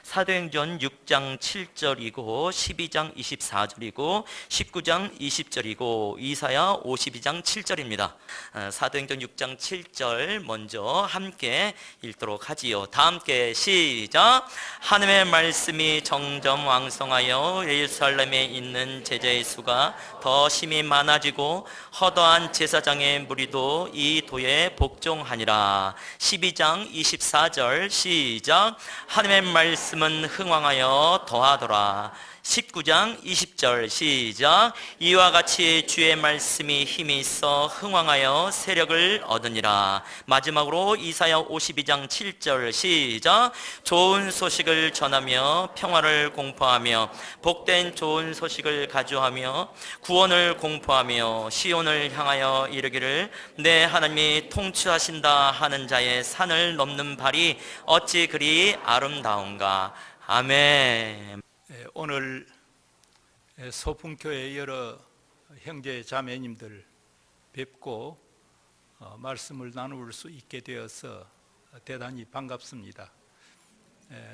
사도행전 6장 7절이고 12장 24절이고 19장 20절이고 이사야 52장 7절입니다. 사도행전 6장 7절 먼저 함께 읽도록 하지요. 다 함께 시작. 하나님의 말씀이 점점 왕성하여 예루살렘에 있는 제자의 수가 더 심히 많아지고 허다한 제사장의 무리도 이 도에 복종하니라. 12장 24절 시작. 하나님의 말씀은 흥왕하여 더하더라. 19장 20절 시작. 이와 같이 주의 말씀이 힘이 있어 흥왕하여 세력을 얻으니라. 마지막으로 이사야 52장 7절 시작. 좋은 소식을 전하며 평화를 공포하며 복된 좋은 소식을 가져하며 구원을 공포하며 시온을 향하여 이르기를 내 하나님이 통치하신다 하는 자의 산을 넘는 발이 어찌 그리 아름다운가. 아멘. 오늘 소풍교회 여러 형제 자매님들 뵙고 말씀을 나눌 수 있게 되어서 대단히 반갑습니다.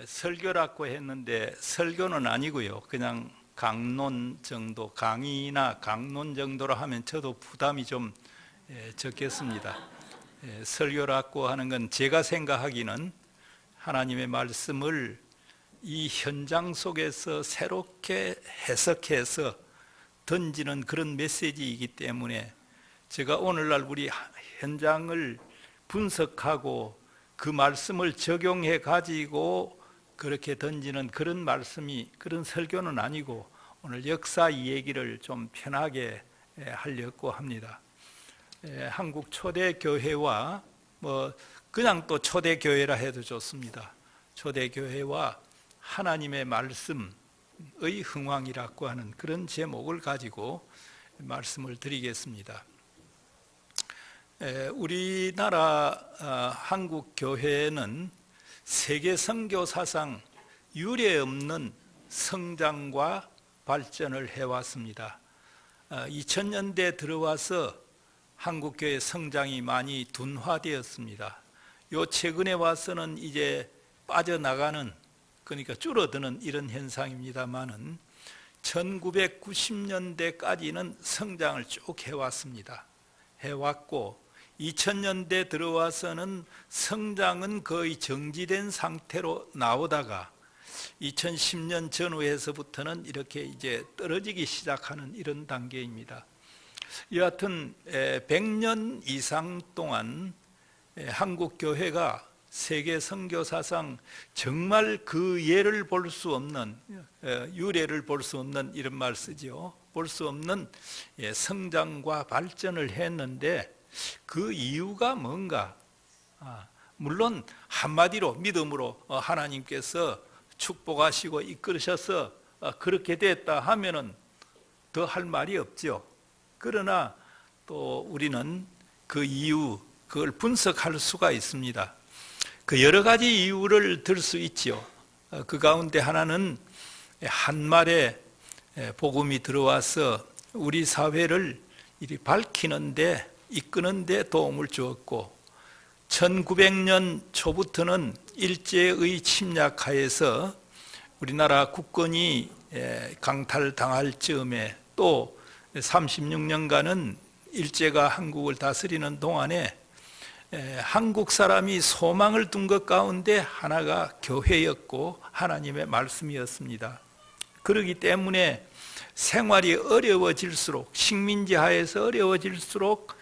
설교라고 했는데 설교는 아니고요, 그냥 강론 정도, 강의나 강론 정도로 하면 저도 부담이 좀 적겠습니다. 설교라고 하는 건 제가 생각하기는 하나님의 말씀을 이 현장 속에서 새롭게 해석해서 던지는 그런 메시지이기 때문에 제가 오늘날 우리 현장을 분석하고 그 말씀을 적용해 가지고 그렇게 던지는 그런 말씀이, 그런 설교는 아니고 오늘 역사 이야기를 좀 편하게 하려고 합니다. 한국 초대교회와 그냥 또 초대교회라 해도 좋습니다. 초대교회와 하나님의 말씀의 흥왕이라고 하는 그런 제목을 가지고 말씀을 드리겠습니다. 우리나라 한국 교회는 세계 선교 사상 유례없는 성장과 발전을 해왔습니다. 2000년대 들어와서 한국 교회 성장이 많이 둔화되었습니다. 요 최근에 와서는 이제 빠져나가는, 그러니까 줄어드는 이런 현상입니다만은 1990년대까지는 성장을 쭉 해왔습니다. 해왔고 2000년대 들어와서는 성장은 거의 정지된 상태로 나오다가 2010년 전후에서부터는 이렇게 이제 떨어지기 시작하는 이런 단계입니다. 여하튼 100년 이상 동안 한국 교회가 세계 선교사상 정말 그 예를 볼 수 없는, 유례를 볼 수 없는, 이런 말 쓰죠. 볼 수 없는 성장과 발전을 했는데 그 이유가 뭔가? 물론 한마디로 믿음으로 하나님께서 축복하시고 이끌으셔서 그렇게 됐다 하면은 더 할 말이 없죠. 그러나 또 우리는 그 이유, 그걸 분석할 수가 있습니다. 그 여러 가지 이유를 들 수 있지요. 그 가운데 하나는 한말에 복음이 들어와서 우리 사회를 이리 밝히는데, 이끄는데 도움을 주었고, 1900년 초부터는 일제의 침략하에서 우리나라 국권이 강탈당할 즈음에 또 36년간은 일제가 한국을 다스리는 동안에 한국 사람이 소망을 둔 것 가운데 하나가 교회였고 하나님의 말씀이었습니다. 그렇기 때문에 생활이 어려워질수록, 식민지 하에서 어려워질수록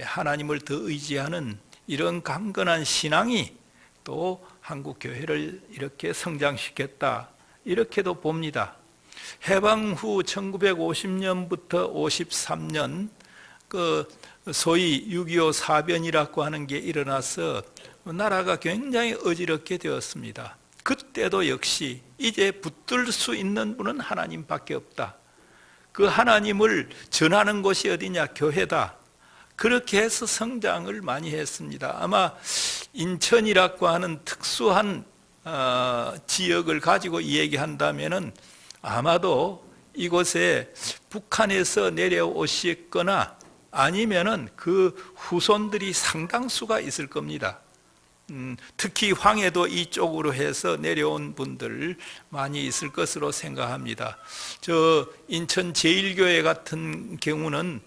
하나님을 더 의지하는 이런 강건한 신앙이 또 한국 교회를 이렇게 성장시켰다, 이렇게도 봅니다. 해방 후 1950년부터 53년 그 소위 6.25 사변이라고 하는 게 일어나서 나라가 굉장히 어지럽게 되었습니다. 그때도 역시 이제 붙들 수 있는 분은 하나님밖에 없다. 그 하나님을 전하는 곳이 어디냐? 교회다. 그렇게 해서 성장을 많이 했습니다. 아마 인천이라고 하는 특수한 지역을 가지고 얘기한다면은 아마도 이곳에 북한에서 내려오셨거나 아니면은 그 후손들이 상당수가 있을 겁니다. 특히 황해도 이쪽으로 해서 내려온 분들 많이 있을 것으로 생각합니다. 저 인천 제1교회 같은 경우는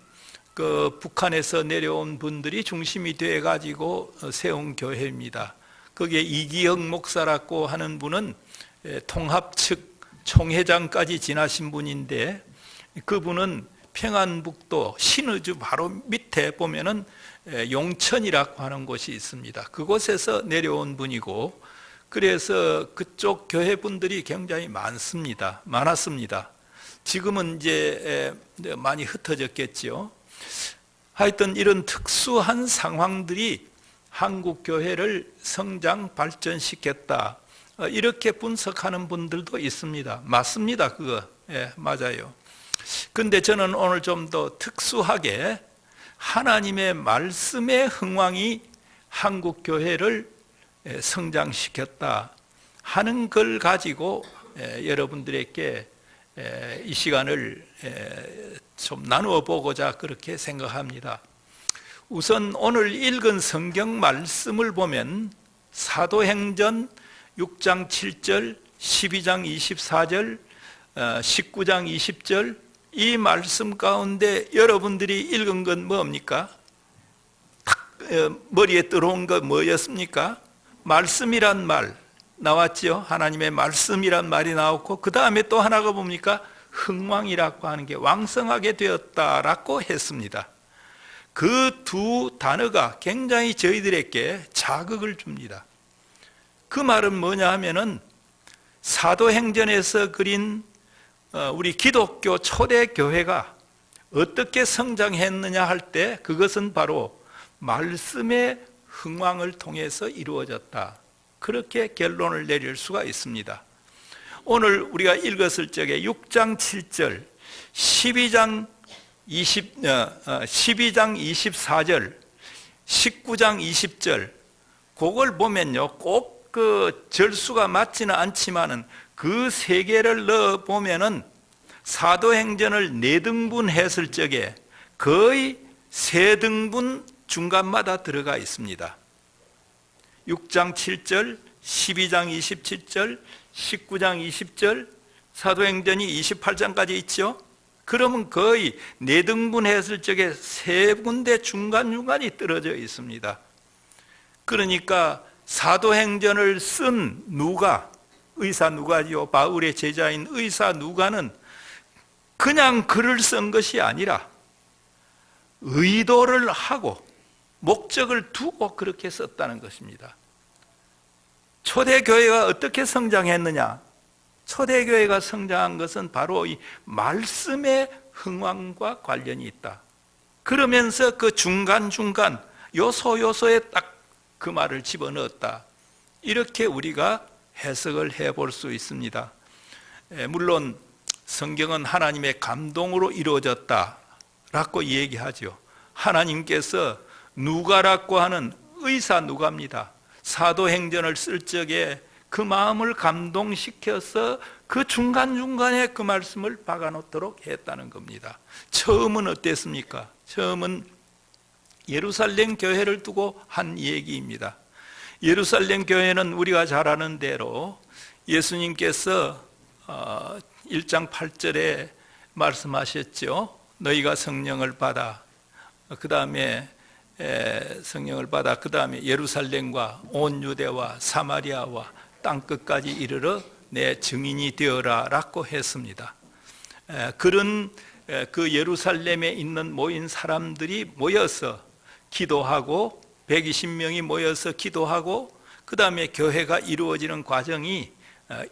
그 북한에서 내려온 분들이 중심이 돼 가지고 세운 교회입니다. 거기에 이기영 목사라고 하는 분은 통합 측 총회장까지 지나신 분인데, 그분은 평안북도 신의주 바로 밑에 보면은 용천이라고 하는 곳이 있습니다. 그곳에서 내려온 분이고, 그래서 그쪽 교회 분들이 굉장히 많았습니다. 지금은 이제 많이 흩어졌겠죠. 하여튼 이런 특수한 상황들이 한국 교회를 성장 발전시켰다, 이렇게 분석하는 분들도 있습니다. 맞습니다. 그거 맞아요. 근데 저는 오늘 좀 더 특수하게 하나님의 말씀의 흥왕이 한국 교회를 성장시켰다 하는 걸 가지고 여러분들에게 이 시간을 좀 나누어 보고자 그렇게 생각합니다. 우선 오늘 읽은 성경 말씀을 보면 사도행전 6장 7절, 12장 24절, 19장 20절, 이 말씀 가운데 여러분들이 읽은 건 뭡니까? 탁 머리에 들어온 거 뭐였습니까? 말씀이란 말 나왔죠. 하나님의 말씀이란 말이 나왔고, 그 다음에 또 하나가 뭡니까? 흥왕이라고 하는 게 왕성하게 되었다라고 했습니다. 그 두 단어가 굉장히 저희들에게 자극을 줍니다. 그 말은 뭐냐 하면은 사도행전에서 그린 우리 기독교 초대 교회가 어떻게 성장했느냐 할 때 그것은 바로 말씀의 흥왕을 통해서 이루어졌다, 그렇게 결론을 내릴 수가 있습니다. 오늘 우리가 읽었을 적에 6장 7절, 12장 24절, 19장 20절, 그걸 보면요, 꼭 그 절수가 맞지는 않지만은 그 세 개를 넣어 보면은 사도행전을 4등분 했을 적에 거의 3등분 중간마다 들어가 있습니다. 6장 7절, 12장 27절, 19장 20절, 사도행전이 28장까지 있죠. 그러면 거의 4등분 했을 적에 3군데 중간중간이 떨어져 있습니다. 그러니까 사도행전을 쓴 누가, 의사 누가지요, 바울의 제자인 의사 누가는 그냥 글을 쓴 것이 아니라 의도를 하고 목적을 두고 그렇게 썼다는 것입니다. 초대교회가 어떻게 성장했느냐? 초대교회가 성장한 것은 바로 이 말씀의 흥왕과 관련이 있다. 그러면서 그 중간중간 요소요소에 딱 그 말을 집어넣었다, 이렇게 우리가 해석을 해볼 수 있습니다. 물론 성경은 하나님의 감동으로 이루어졌다라고 얘기하죠. 하나님께서 누가라고 하는 의사 누가입니다. 사도행전을 쓸 적에 그 마음을 감동시켜서 그 중간중간에 그 말씀을 박아놓도록 했다는 겁니다. 처음은 어땠습니까? 처음은 예루살렘 교회를 두고 한 얘기입니다. 예루살렘 교회는 우리가 잘 아는 대로 예수님께서 1장 8절에 말씀하셨죠. 너희가 성령을 받아, 그 다음에 성령을 받아, 그 다음에 예루살렘과 온 유대와 사마리아와 땅끝까지 이르러 내 증인이 되어라 라고 했습니다. 그런 그 예루살렘에 있는 모인 사람들이 모여서 기도하고 120명이 모여서 기도하고 그 다음에 교회가 이루어지는 과정이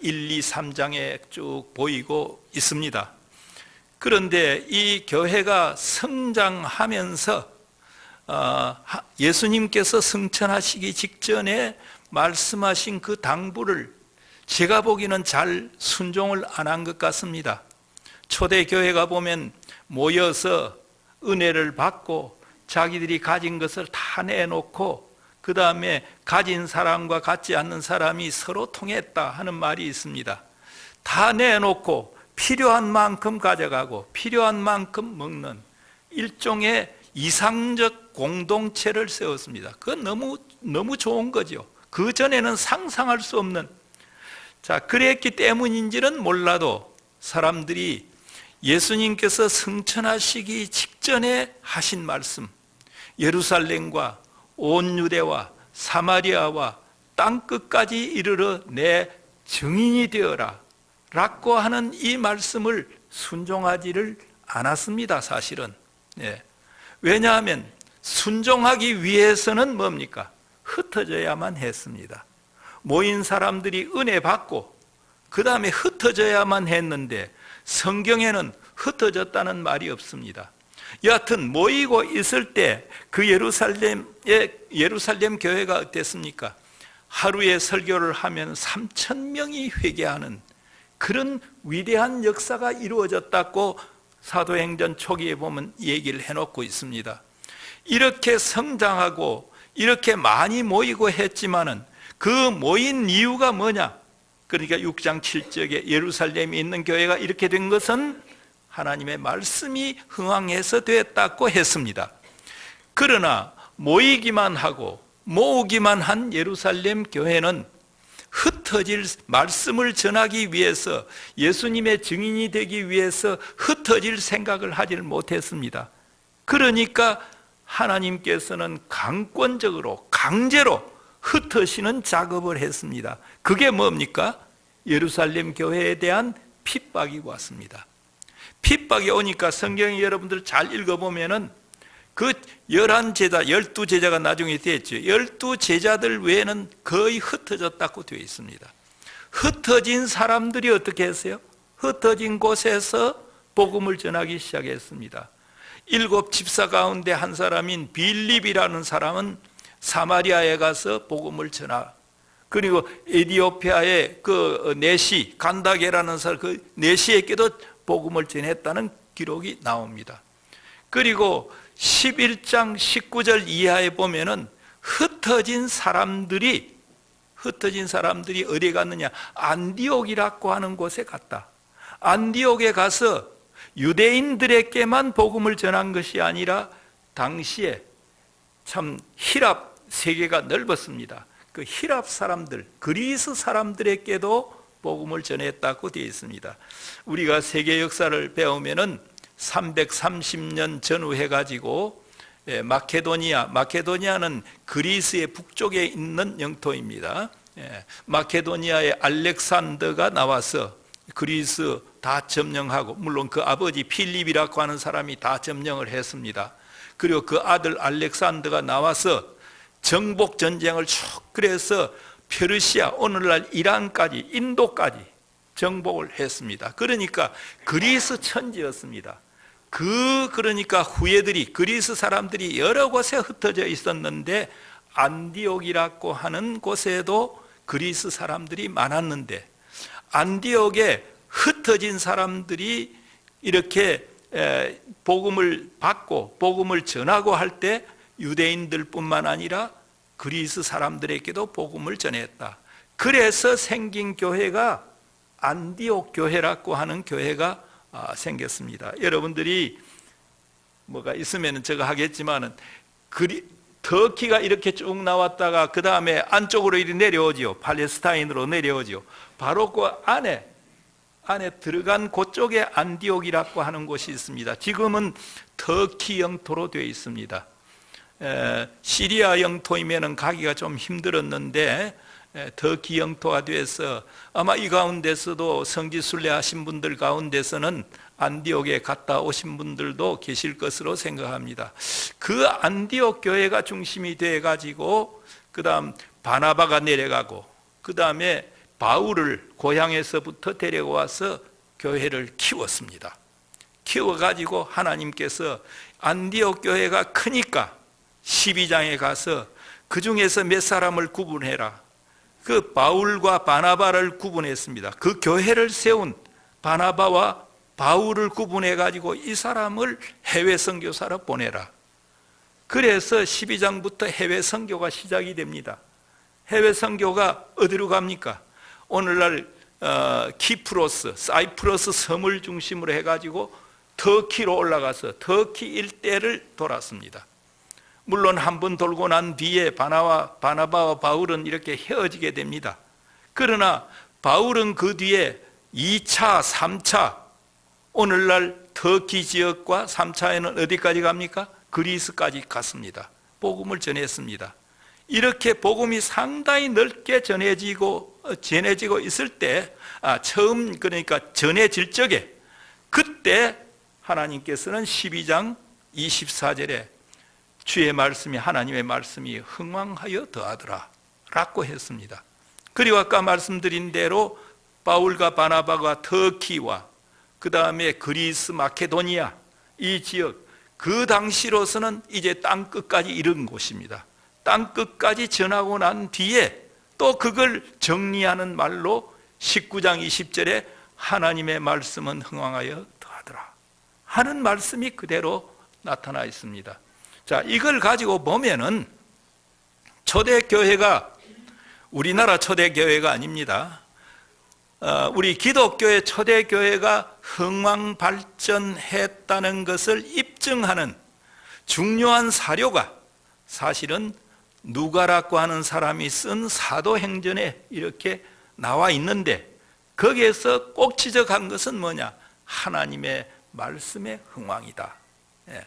1, 2, 3장에 쭉 보이고 있습니다. 그런데 이 교회가 성장하면서 예수님께서 승천하시기 직전에 말씀하신 그 당부를 제가 보기에는 잘 순종을 안 한 것 같습니다. 초대교회가 보면 모여서 은혜를 받고 자기들이 가진 것을 다 내놓고 그 다음에 가진 사람과 갖지 않는 사람이 서로 통했다 하는 말이 있습니다. 다 내놓고 필요한 만큼 가져가고 필요한 만큼 먹는 일종의 이상적 공동체를 세웠습니다. 그건 너무 좋은 거죠. 그 전에는 상상할 수 없는, 자, 그랬기 때문인지는 몰라도 사람들이 예수님께서 승천하시기 직전에 하신 말씀, 예루살렘과 온 유대와 사마리아와 땅끝까지 이르러 내 증인이 되어라 라고 하는 이 말씀을 순종하지를 않았습니다, 사실은. 예. 왜냐하면 순종하기 위해서는 뭡니까? 흩어져야만 했습니다. 모인 사람들이 은혜 받고 그 다음에 흩어져야만 했는데 성경에는 흩어졌다는 말이 없습니다. 여하튼 모이고 있을 때 그 예루살렘 교회가 어땠습니까? 하루에 설교를 하면 3,000명이 회개하는 그런 위대한 역사가 이루어졌다고 사도행전 초기에 보면 얘기를 해놓고 있습니다. 이렇게 성장하고 이렇게 많이 모이고 했지만은 그 모인 이유가 뭐냐? 그러니까 6장 7절에 예루살렘에 있는 교회가 이렇게 된 것은 하나님의 말씀이 흥황해서 되었다고 했습니다. 그러나 모이기만 하고 모으기만 한 예루살렘 교회는 흩어질 말씀을 전하기 위해서, 예수님의 증인이 되기 위해서 흩어질 생각을 하지를 못했습니다. 그러니까 하나님께서는 강권적으로 강제로 흩으시는 작업을 했습니다. 그게 뭡니까? 예루살렘 교회에 대한 핍박이 왔습니다. 핍박이 오니까 성경이 여러분들 잘 읽어보면은 그 12제자가 나중에 됐죠. 12제자들 외에는 거의 흩어졌다고 되어 있습니다. 흩어진 사람들이 어떻게 했어요? 흩어진 곳에서 복음을 전하기 시작했습니다. 7 집사 가운데 한 사람인 빌립이라는 사람은 사마리아에 가서 복음을 전하, 그리고 에디오피아의 그 네시 간다게라는 사람, 그 네시에게도 복음을 전했다는 기록이 나옵니다. 그리고 11장 19절 이하에 보면은 흩어진 사람들이 어디에 갔느냐? 안디옥이라고 하는 곳에 갔다. 안디옥에 가서 유대인들에게만 복음을 전한 것이 아니라 당시에 참 히랍 세계가 넓었습니다. 그 히랍 사람들, 그리스 사람들에게도 복음을 전했다고 되어 있습니다. 우리가 세계 역사를 배우면은 330년 전후해 가지고 마케도니아는 그리스의 북쪽에 있는 영토입니다. 마케도니아의 알렉산더가 나와서 그리스 다 점령하고, 물론 그 아버지 필립이라고 하는 사람이 다 점령을 했습니다. 그리고 그 아들 알렉산더가 나와서 정복 전쟁을 쭉, 그래서 페르시아, 오늘날 이란까지, 인도까지 정복을 했습니다. 그러니까 그리스 천지였습니다. 그러니까 후예들이, 그리스 사람들이 여러 곳에 흩어져 있었는데 안디옥이라고 하는 곳에도 그리스 사람들이 많았는데, 안디옥에 흩어진 사람들이 이렇게 복음을 받고 복음을 전하고 할 때 유대인들뿐만 아니라 그리스 사람들에게도 복음을 전했다. 그래서 생긴 교회가 안디옥 교회라고 하는 교회가 생겼습니다. 여러분들이 뭐가 있으면 제가 하겠지만은 터키가 이렇게 쭉 나왔다가 그 다음에 안쪽으로 이리 내려오지요. 팔레스타인으로 내려오지요. 바로 그 안에 들어간 그쪽에 안디옥이라고 하는 곳이 있습니다. 지금은 터키 영토로 되어 있습니다. 시리아 영토이면은 가기가 좀 힘들었는데 터키 영토가 돼서 아마 이 가운데서도 성지순례 하신 분들 가운데서는 안디옥에 갔다 오신 분들도 계실 것으로 생각합니다. 그 안디옥 교회가 중심이 돼 가지고 그 다음 바나바가 내려가고 그 다음에 바울을 고향에서부터 데려와서 교회를 키웠습니다. 키워가지고 하나님께서 안디옥 교회가 크니까 12장에 가서 그 중에서 몇 사람을 구분해라. 그 바울과 바나바를 구분했습니다. 그 교회를 세운 바나바와 바울을 구분해가지고 이 사람을 해외 선교사로 보내라. 그래서 12장부터 해외 선교가 시작이 됩니다. 해외 선교가 어디로 갑니까? 오늘날 키프로스, 사이프러스 섬을 중심으로 해가지고 터키로 올라가서 터키 일대를 돌았습니다. 물론 한 번 돌고 난 뒤에 바나바와 바울은 이렇게 헤어지게 됩니다. 그러나 바울은 그 뒤에 2차, 3차, 오늘날 터키 지역과 3차에는 어디까지 갑니까? 그리스까지 갔습니다. 복음을 전했습니다. 이렇게 복음이 상당히 넓게 전해지고 있을 때, 처음 그러니까 전해질 적에, 그때 하나님께서는 12장 24절에 주의 말씀이, 하나님의 말씀이 흥왕하여 더하더라 라고 했습니다. 그리고 아까 말씀드린 대로 바울과 바나바가 터키와 그 다음에 그리스, 마케도니아 이 지역, 그 당시로서는 이제 땅끝까지 이른 곳입니다. 땅끝까지 전하고 난 뒤에 또 그걸 정리하는 말로 19장 20절에 하나님의 말씀은 흥왕하여 더하더라 하는 말씀이 그대로 나타나 있습니다. 자, 이걸 가지고 보면은 초대교회가 우리나라 초대교회가 아닙니다. 우리 기독교의 초대교회가 흥왕 발전했다는 것을 입증하는 중요한 사료가 사실은 누가라고 하는 사람이 쓴 사도행전에 이렇게 나와 있는데, 거기에서 꼭 지적한 것은 뭐냐? 하나님의 말씀의 흥왕이다. 예.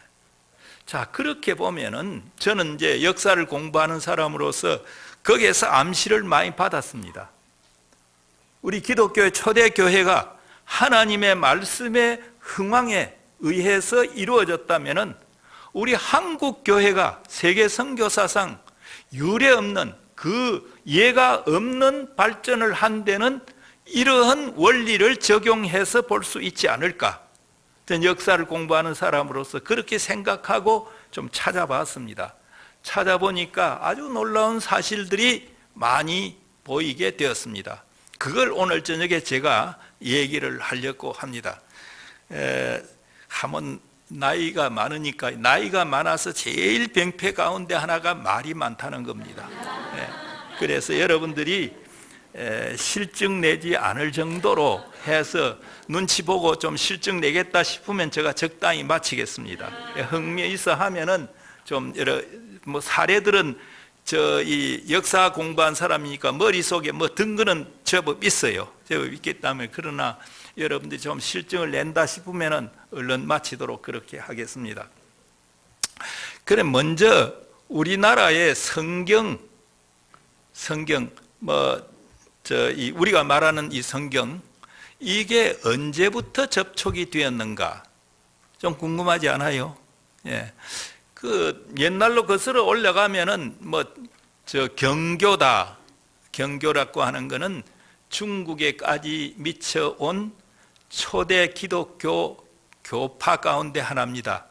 자, 그렇게 보면은 저는 이제 역사를 공부하는 사람으로서 거기에서 암시를 많이 받았습니다. 우리 기독교의 초대교회가 하나님의 말씀의 흥왕에 의해서 이루어졌다면은 우리 한국 교회가 세계 선교사상 유례없는, 그 예가 없는 발전을 한 데는 이러한 원리를 적용해서 볼 수 있지 않을까? 저는 역사를 공부하는 사람으로서 그렇게 생각하고 좀 찾아봤습니다. 찾아보니까 아주 놀라운 사실들이 많이 보이게 되었습니다. 그걸 오늘 저녁에 제가 얘기를 하려고 합니다. 한번 나이가 많으니까, 나이가 많아서 제일 병폐 가운데 하나가 말이 많다는 겁니다. 그래서 여러분들이 실증 내지 않을 정도로 해서 눈치 보고 좀 실증 내겠다 싶으면 제가 적당히 마치겠습니다. 흥미 있어 하면은 좀 여러 사례들은 이 역사 공부한 사람이니까 머릿속에 든 거는 제법 있어요. 제법 있기 때문에. 그러나 여러분들이 좀 실증을 낸다 싶으면은 얼른 마치도록 그렇게 하겠습니다. 그래, 먼저 우리나라의 성경 우리가 말하는 이 성경, 이게 언제부터 접촉이 되었는가 좀 궁금하지 않아요? 예. 그 옛날로 거슬러 올라가면은 경교라고 하는 것은 중국에까지 미쳐온 초대 기독교 교파 가운데 하나입니다.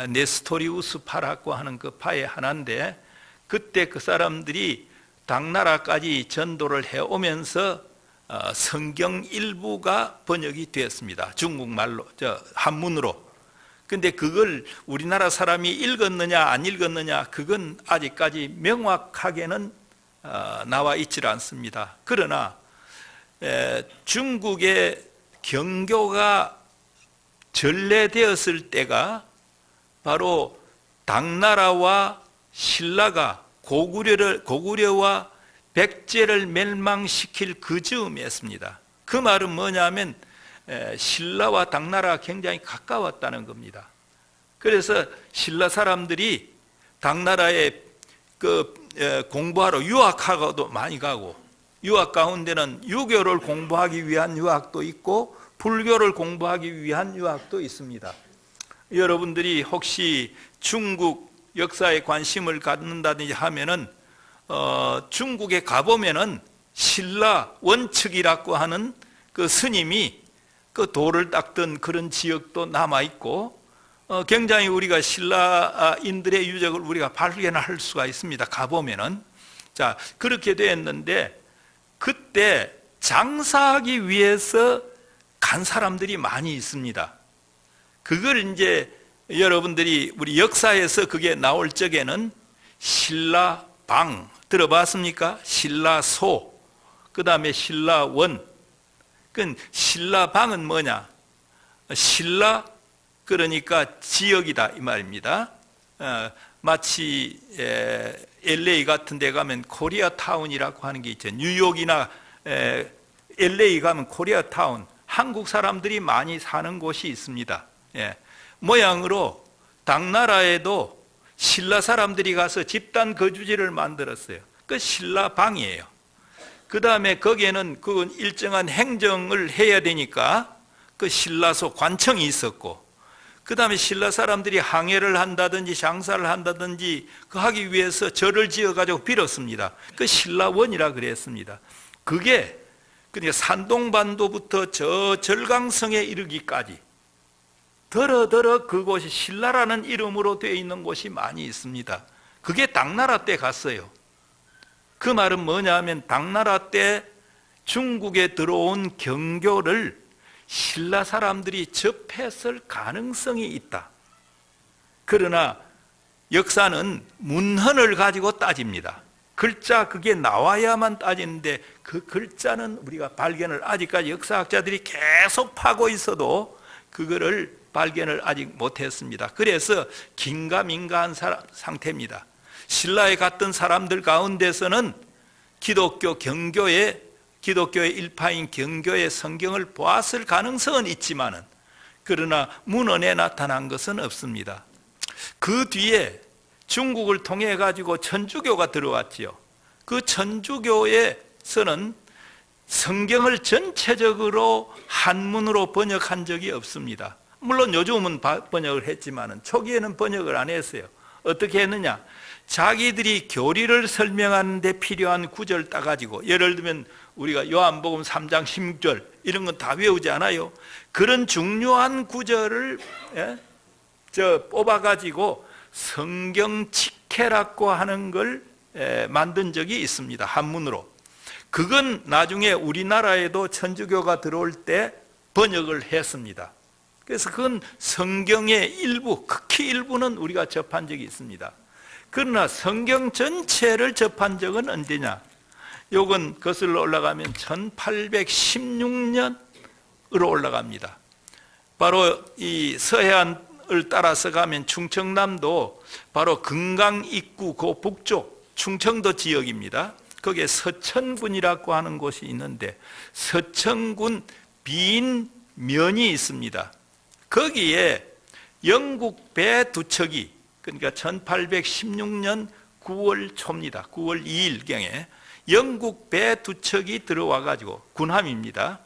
네스토리우스파라고 하는 그 파의 하나인데, 그때 그 사람들이 당나라까지 전도를 해오면서 성경 일부가 번역이 되었습니다. 중국말로, 한문으로. 근데 그걸 우리나라 사람이 읽었느냐 안 읽었느냐, 그건 아직까지 명확하게는 나와 있질 않습니다. 그러나 중국의 경교가 전래되었을 때가 바로 당나라와 신라가 고구려와 백제를 멸망시킬 그 즈음이었습니다. 그 말은 뭐냐면 신라와 당나라가 굉장히 가까웠다는 겁니다. 그래서 신라 사람들이 당나라에 공부하러 유학하고도 많이 가고, 유학 가운데는 유교를 공부하기 위한 유학도 있고 불교를 공부하기 위한 유학도 있습니다. 여러분들이 혹시 중국 역사에 관심을 갖는다든지 하면은 중국에 가보면은 신라 원측이라고 하는 그 스님이 그 돌을 닦던 그런 지역도 남아있고, 굉장히 우리가 신라인들의 유적을 우리가 발견할 수가 있습니다. 가보면은. 자, 그렇게 되었는데, 그때 장사하기 위해서 간 사람들이 많이 있습니다. 그걸 이제 여러분들이 우리 역사에서 그게 나올 적에는 신라방 들어봤습니까? 신라소, 그 다음에 신라원. 그 신라방은 뭐냐? 신라, 그러니까 지역이다 이 말입니다. 마치 LA 같은 데 가면 코리아타운이라고 하는 게 있죠. 뉴욕이나 LA 가면 코리아타운, 한국 사람들이 많이 사는 곳이 있습니다. 모양으로 당나라에도 신라 사람들이 가서 집단 거주지를 만들었어요. 그 신라 방이에요. 그 다음에 거기에는 그 일정한 행정을 해야 되니까 그 신라소 관청이 있었고, 그 다음에 신라 사람들이 항해를 한다든지 장사를 한다든지 그 하기 위해서 절을 지어가지고 빌었습니다. 그 신라원이라 그랬습니다. 그게 그러니까 산동반도부터 저 절강성에 이르기까지 더러더러 그곳이 신라라는 이름으로 되어 있는 곳이 많이 있습니다. 그게 당나라 때 갔어요. 그 말은 뭐냐면 당나라 때 중국에 들어온 경교를 신라 사람들이 접했을 가능성이 있다. 그러나 역사는 문헌을 가지고 따집니다. 글자 그게 나와야만 따지는데 그 글자는 우리가 발견을 아직까지 역사학자들이 계속 파고 있어도 그거를 발견을 아직 못했습니다. 그래서 긴가민가한 상태입니다. 신라에 갔던 사람들 가운데서는 기독교의 일파인 경교의 성경을 보았을 가능성은 있지만은 그러나 문헌에 나타난 것은 없습니다. 그 뒤에 중국을 통해 가지고 천주교가 들어왔지요. 그 천주교에서는 성경을 전체적으로 한문으로 번역한 적이 없습니다. 물론 요즘은 번역을 했지만은 초기에는 번역을 안 했어요. 어떻게 했느냐? 자기들이 교리를 설명하는 데 필요한 구절 따가지고, 예를 들면 우리가 요한복음 3장 16절 이런 건 다 외우지 않아요? 그런 중요한 구절을 뽑아가지고 성경직해라고 하는 걸 만든 적이 있습니다. 한문으로. 그건 나중에 우리나라에도 천주교가 들어올 때 번역을 했습니다. 그래서 그건 성경의 일부, 극히 일부는 우리가 접한 적이 있습니다. 그러나 성경 전체를 접한 적은 언제냐? 요건 거슬러 올라가면 1816년으로 올라갑니다. 바로 이 서해안을 따라서 가면 충청남도 바로 금강 입구 그 북쪽 충청도 지역입니다. 거기에 서천군이라고 하는 곳이 있는데 서천군 빈면이 있습니다. 거기에 영국 배 두 척이, 그러니까 1816년 9월 초입니다. 9월 2일경에 영국 배 두 척이 들어와 가지고, 군함입니다.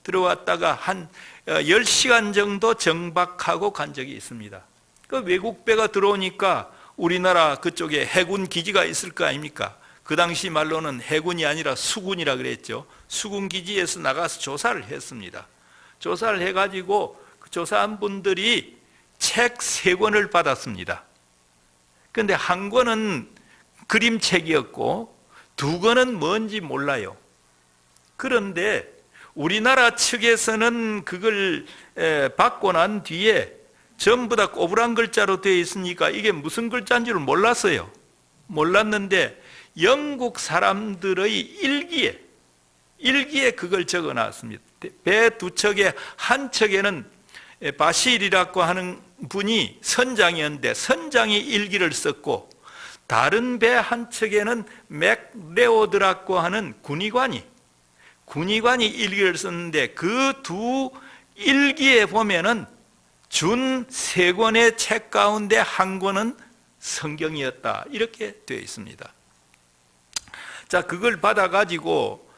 들어왔다가 한 10시간 정도 정박하고 간 적이 있습니다. 그 외국 배가 들어오니까 우리나라 그쪽에 해군 기지가 있을 거 아닙니까? 그 당시 말로는 해군이 아니라 수군이라 그랬죠. 수군 기지에서 나가서 조사를 했습니다. 조사를 해가지고 그 조사한 분들이 책 3권을 받았습니다. 그런데 한 권은 그림책이었고 2권은 뭔지 몰라요. 그런데 우리나라 측에서는 그걸 받고 난 뒤에 전부 다 꼬부랑 글자로 되어 있으니까 이게 무슨 글자인 줄 몰랐어요. 몰랐는데 영국 사람들의 일기에 그걸 적어놨습니다. 배 두 척의 한 척에는 바실이라고 하는 분이 선장이었는데 선장이 일기를 썼고, 다른 배 한 척에는 맥레오드라고 하는 군의관이 일기를 썼는데 그 두 일기에 보면은 준 3권의 책 가운데 한 권은 성경이었다, 이렇게 되어 있습니다. 자, 그걸 받아가지고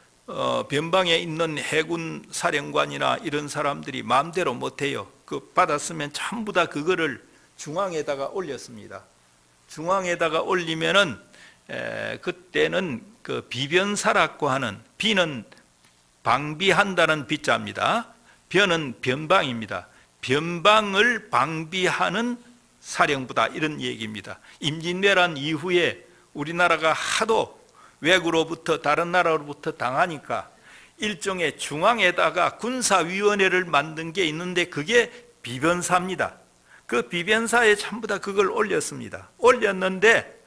변방에 있는 해군 사령관이나 이런 사람들이 마음대로 못해요. 그 받았으면 전부 다 그거를 중앙에다가 올렸습니다. 중앙에다가 올리면은 그때는 그 비변사라고 하는, 비는 방비한다는 비자입니다. 변은 변방입니다. 변방을 방비하는 사령부다, 이런 얘기입니다. 임진왜란 이후에 우리나라가 하도 외구로부터, 다른 나라로부터 당하니까 일종의 중앙에다가 군사위원회를 만든 게 있는데 그게 비변사입니다. 그 비변사에 전부 다 그걸 올렸습니다. 올렸는데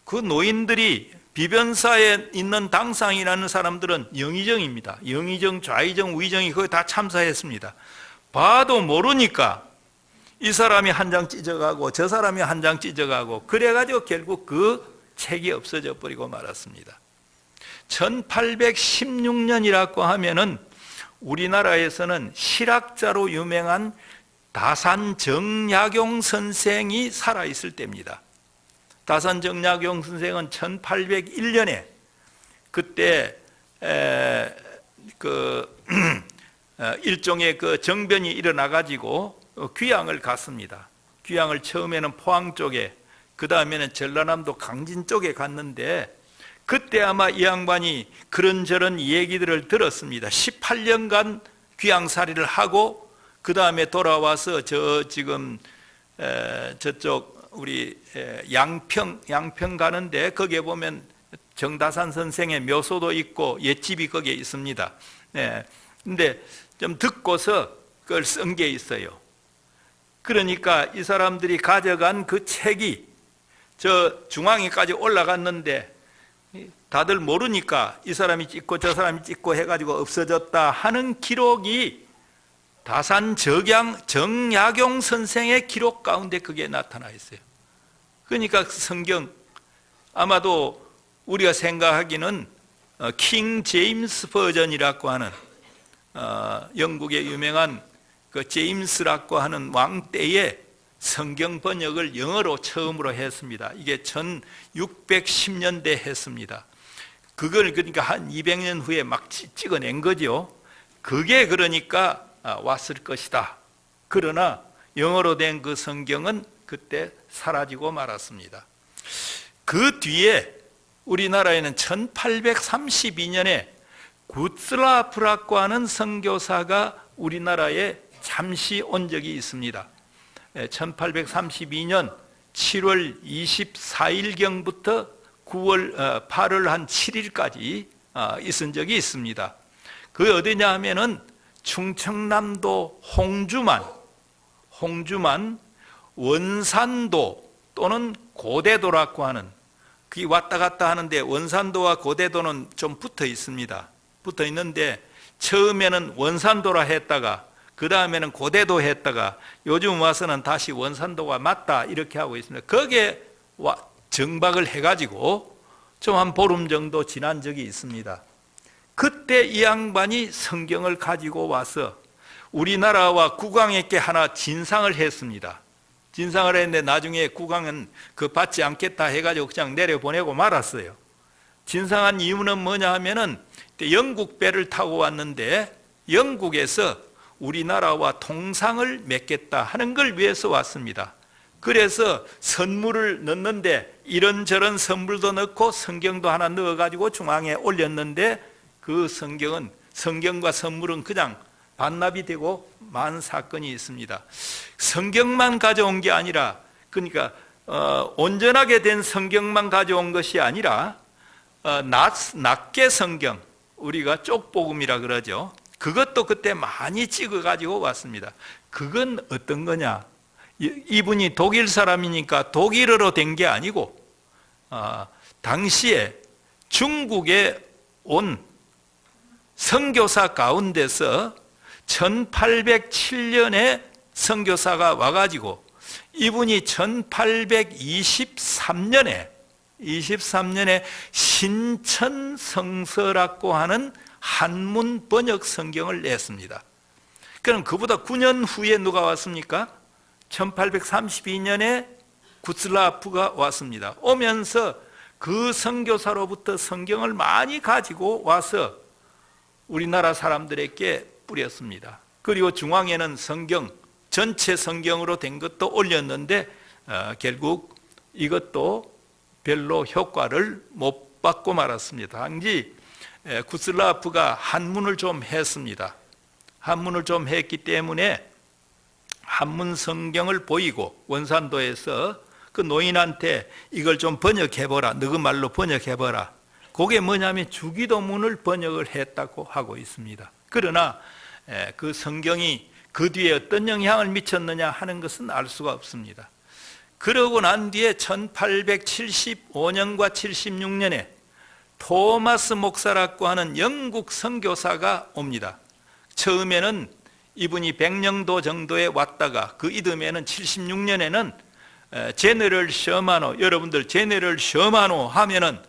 그 노인들이, 비변사에 있는 당상이라는 사람들은 영의정입니다. 영의정, 좌의정, 우의정이 거기 다 참사했습니다. 봐도 모르니까 이 사람이 한 장 찢어가고 저 사람이 한 장 찢어가고 그래가지고 결국 그 책이 없어져 버리고 말았습니다. 1816년이라고 하면은 우리나라에서는 실학자로 유명한 다산 정약용 선생이 살아있을 때입니다. 다산 정약용 선생은 1801년에 그때 일종의 그 정변이 일어나 가지고 귀향을 갔습니다. 귀향을 처음에는 포항 쪽에, 그 다음에는 전라남도 강진 쪽에 갔는데 그때 아마 이 양반이 그런저런 얘기들을 들었습니다. 18년간 귀향살이를 하고 그 다음에 돌아와서 지금 저쪽 우리 양평 가는데 거기에 보면 정다산 선생의 묘소도 있고 옛집이 거기에 있습니다. 근데 좀 듣고서 그걸 쓴 게 있어요. 그러니까 이 사람들이 가져간 그 책이 저 중앙에까지 올라갔는데 다들 모르니까 이 사람이 찍고 저 사람이 찍고 해가지고 없어졌다 하는 기록이 다산 정약용 선생의 기록 가운데 그게 나타나 있어요. 그러니까 성경 아마도 우리가 생각하기는 킹 제임스 버전이라고 하는 영국의 유명한 그 제임스라고 하는 왕 때에 성경 번역을 영어로 처음으로 했습니다. 이게 1610년대 했습니다. 그걸 그러니까 한 200년 후에 막 찍어낸 거죠. 그게 그러니까 왔을 것이다. 그러나 영어로 된 그 성경은 그때 사라지고 말았습니다. 그 뒤에 우리나라에는 1832년에 구슬라프라고 하는 선교사가 우리나라에 잠시 온 적이 있습니다. 1832년 7월 24일경부터 8월 한 7일까지 있은 적이 있습니다. 그 어디냐 하면은 충청남도 홍주만, 원산도 또는 고대도라고 하는, 그게 왔다 갔다 하는데 원산도와 고대도는 좀 붙어 있습니다. 붙어 있는데 처음에는 원산도라 했다가 그 다음에는 고대도 했다가 요즘 와서는 다시 원산도가 맞다 이렇게 하고 있습니다. 거기에 정박을 해가지고 좀 한 보름 정도 지난 적이 있습니다. 그때 이 양반이 성경을 가지고 와서 우리나라와 국왕에게 하나 진상을 했습니다. 진상을 했는데 나중에 국왕은 그 받지 않겠다 해가지고 그냥 내려보내고 말았어요. 진상한 이유는 뭐냐 하면은 영국 배를 타고 왔는데 영국에서 우리나라와 통상을 맺겠다 하는 걸 위해서 왔습니다. 그래서 선물을 넣는데 이런저런 선물도 넣고 성경도 하나 넣어가지고 중앙에 올렸는데 그 성경과 선물은 그냥 반납이 되고 만 사건이 있습니다. 성경만 가져온 게 아니라, 그러니까 온전하게 된 성경만 가져온 것이 아니라 낱개 성경, 우리가 쪽복음이라 그러죠. 그것도 그때 많이 찍어가지고 왔습니다. 그건 어떤 거냐? 이분이 독일 사람이니까 독일어로 된 게 아니고 당시에 중국에 온 선교사 가운데서 1807년에 선교사가 와가지고 이분이 1823년에 신천성서라고 하는 한문 번역 성경을 냈습니다. 그럼 그보다 9년 후에 누가 왔습니까? 1832년에 구슬라프가 왔습니다. 오면서 그 선교사로부터 성경을 많이 가지고 와서 우리나라 사람들에게 뿌렸습니다. 그리고 중앙에는 성경, 전체 성경으로 된 것도 올렸는데 결국 이것도 별로 효과를 못 받고 말았습니다. 당시 구슬라프가 한문을 좀 했습니다. 한문을 좀 했기 때문에 한문 성경을 보이고 원산도에서 그 노인한테 이걸 좀 번역해보라, 너그 말로 번역해보라. 그게 뭐냐면 주기도문을 번역을 했다고 하고 있습니다. 그러나 그 성경이 그 뒤에 어떤 영향을 미쳤느냐 하는 것은 알 수가 없습니다. 그러고 난 뒤에 1875년과 76년에 토마스 목사라고 하는 영국 선교사가 옵니다. 처음에는 이분이 백령도 정도에 왔다가 그 이듬해는 76년에는 제네럴 셔마노, 여러분들 제네럴 셔마노 하면은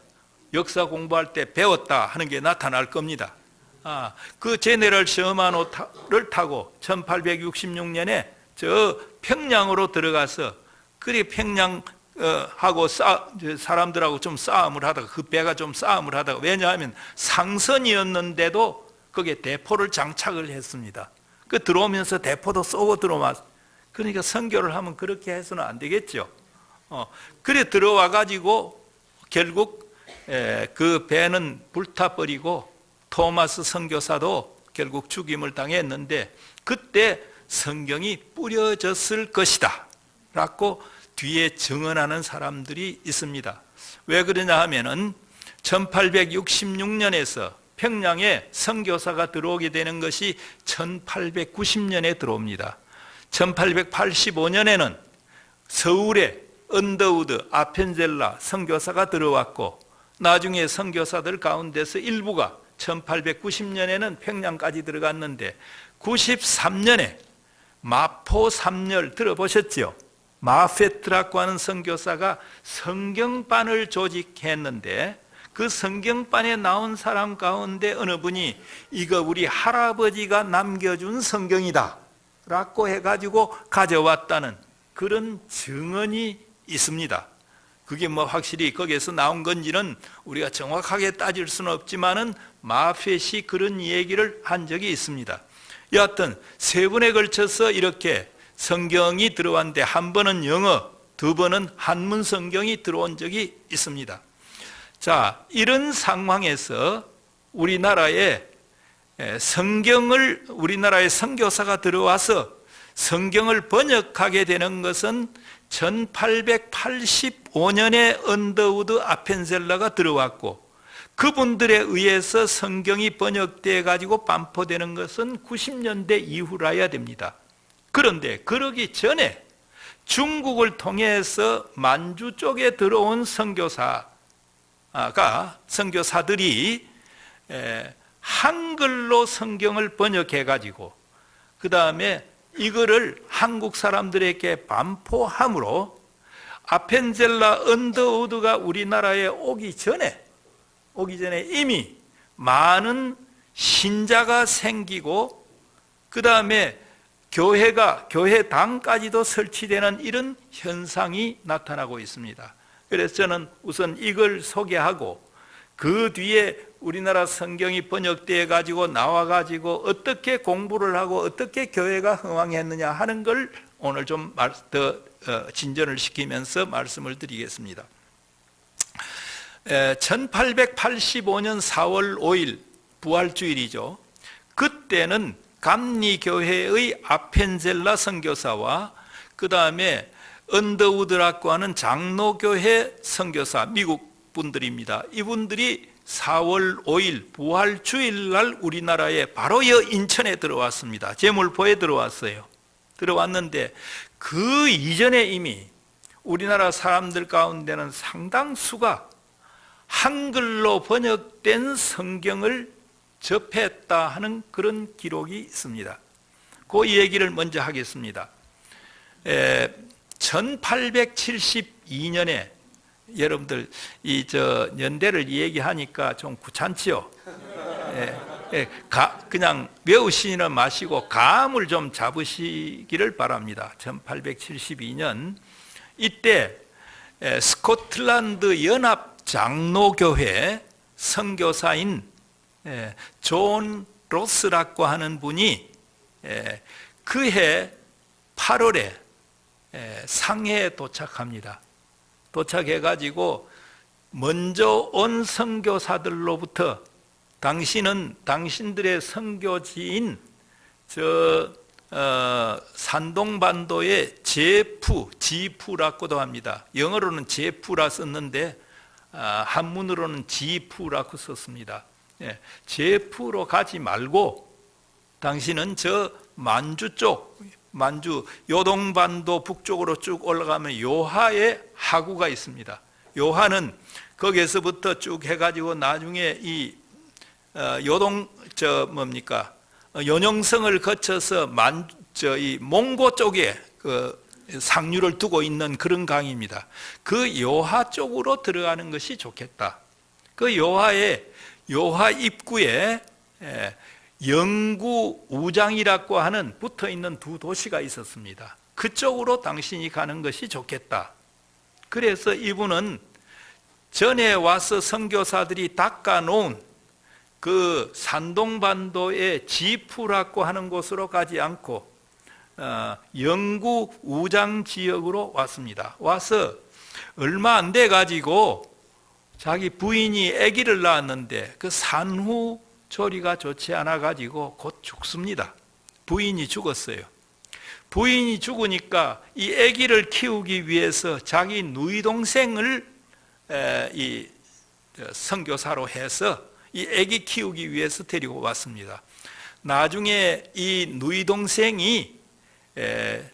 역사 공부할 때 배웠다 하는 게 나타날 겁니다. 그 제네럴 셔마노를 타고 1866년에 저 평양으로 들어가서 그리 평양 하고 사람들하고 좀 싸움을 하다가 그 배가 좀 싸움을 하다가, 왜냐하면 상선이었는데도 거기에 대포를 장착을 했습니다. 그 들어오면서 대포도 쏘고 들어왔. 그러니까 선교를 하면 그렇게 해서는 안 되겠죠. 그래 들어와 가지고 결국 그 배는 불타버리고 토마스 선교사도 결국 죽임을 당했는데, 그때 성경이 뿌려졌을 것이다 라고 뒤에 증언하는 사람들이 있습니다. 왜 그러냐 하면은 1866년에서 평양에 선교사가 들어오게 되는 것이 1890년에 들어옵니다. 1885년에는 서울에 언더우드, 아펜젤라 선교사가 들어왔고, 나중에 선교사들 가운데서 일부가 1890년에는 평양까지 들어갔는데, 93년에 마포 삼열 들어보셨죠? 마페트라고 하는 선교사가 성경반을 조직했는데, 그 성경반에 나온 사람 가운데 어느 분이 이거 우리 할아버지가 남겨준 성경이다 라고 해가지고 가져왔다는 그런 증언이 있습니다. 그게 뭐 확실히 거기에서 나온 건지는 우리가 정확하게 따질 수는 없지만은 마펫이 그런 얘기를 한 적이 있습니다. 여하튼 세 번에 걸쳐서 이렇게 성경이 들어왔는데, 한 번은 영어, 두 번은 한문 성경이 들어온 적이 있습니다. 자, 이런 상황에서 우리나라에 우리나라에 선교사가 들어와서 성경을 번역하게 되는 것은 1885년에 언더우드 아펜젤라가 들어왔고, 그분들에 의해서 성경이 번역되어 가지고 반포되는 것은 90년대 이후라야 됩니다. 그런데 그러기 전에 중국을 통해서 만주 쪽에 들어온 선교사들이 한글로 성경을 번역해 가지고 그 다음에 이거를 한국 사람들에게 반포함으로 아펜젤라 언더우드가 우리나라에 오기 전에 이미 많은 신자가 생기고, 그 다음에 교회당까지도 설치되는 이런 현상이 나타나고 있습니다. 그래서 저는 우선 이걸 소개하고, 그 뒤에 우리나라 성경이 번역되어 가지고 나와 가지고 어떻게 공부를 하고 어떻게 교회가 흥왕했느냐 하는 걸 오늘 좀 더 진전을 시키면서 말씀을 드리겠습니다. 1885년 4월 5일 부활주일이죠. 그때는 감리교회의 아펜젤라 선교사와 그 다음에 언더우드라고 하는 장로교회 선교사, 미국 분들입니다. 이분들이 4월 5일 부활주일 날 우리나라에 바로 인천에 들어왔습니다. 제물포에 들어왔어요. 들어왔는데 그 이전에 이미 우리나라 사람들 가운데는 상당수가 한글로 번역된 성경을 접했다 하는 그런 기록이 있습니다. 그 얘기를 먼저 하겠습니다. 1872년에 여러분들 연대를 얘기하니까 좀 귀찮지요. 그냥 외우시는 마시고 감을 좀 잡으시기를 바랍니다. 1872년 이때 스코틀랜드 연합 장로교회 선교사인 존 로스라고 하는 분이 그해 8월에 상해에 도착합니다. 도착해가지고 먼저 온 선교사들로부터 당신들의 선교지인 산동반도의 지푸라고도 합니다. 영어로는 제프라 썼는데 한문으로는 지푸라고 썼습니다. 제프로 가지 말고 당신은 저 만주 쪽, 만주 요동반도 북쪽으로 쭉 올라가면 요하에 하구가 있습니다. 요하는 거기에서부터 쭉 해가지고 나중에 이 요동 연용성을 거쳐서 이 몽고 쪽에 상류를 두고 있는 그런 강입니다. 그 요하 쪽으로 들어가는 것이 좋겠다. 그 요하 입구에 영구 우장이라고 하는 붙어 있는 두 도시가 있었습니다. 그쪽으로 당신이 가는 것이 좋겠다. 그래서 이분은 전에 와서 선교사들이 닦아놓은 그 산동반도의 지푸라고 하는 곳으로 가지 않고 영구 우장 지역으로 왔습니다. 와서 얼마 안 돼 가지고 자기 부인이 아기를 낳았는데 그 산후 조리가 좋지 않아 가지고 곧 죽습니다. 부인이 죽었어요. 부인이 죽으니까 이 아기를 키우기 위해서 자기 누이 동생을 이 선교사로 해서 이 아기 키우기 위해서 데리고 왔습니다. 나중에 이 누이 동생이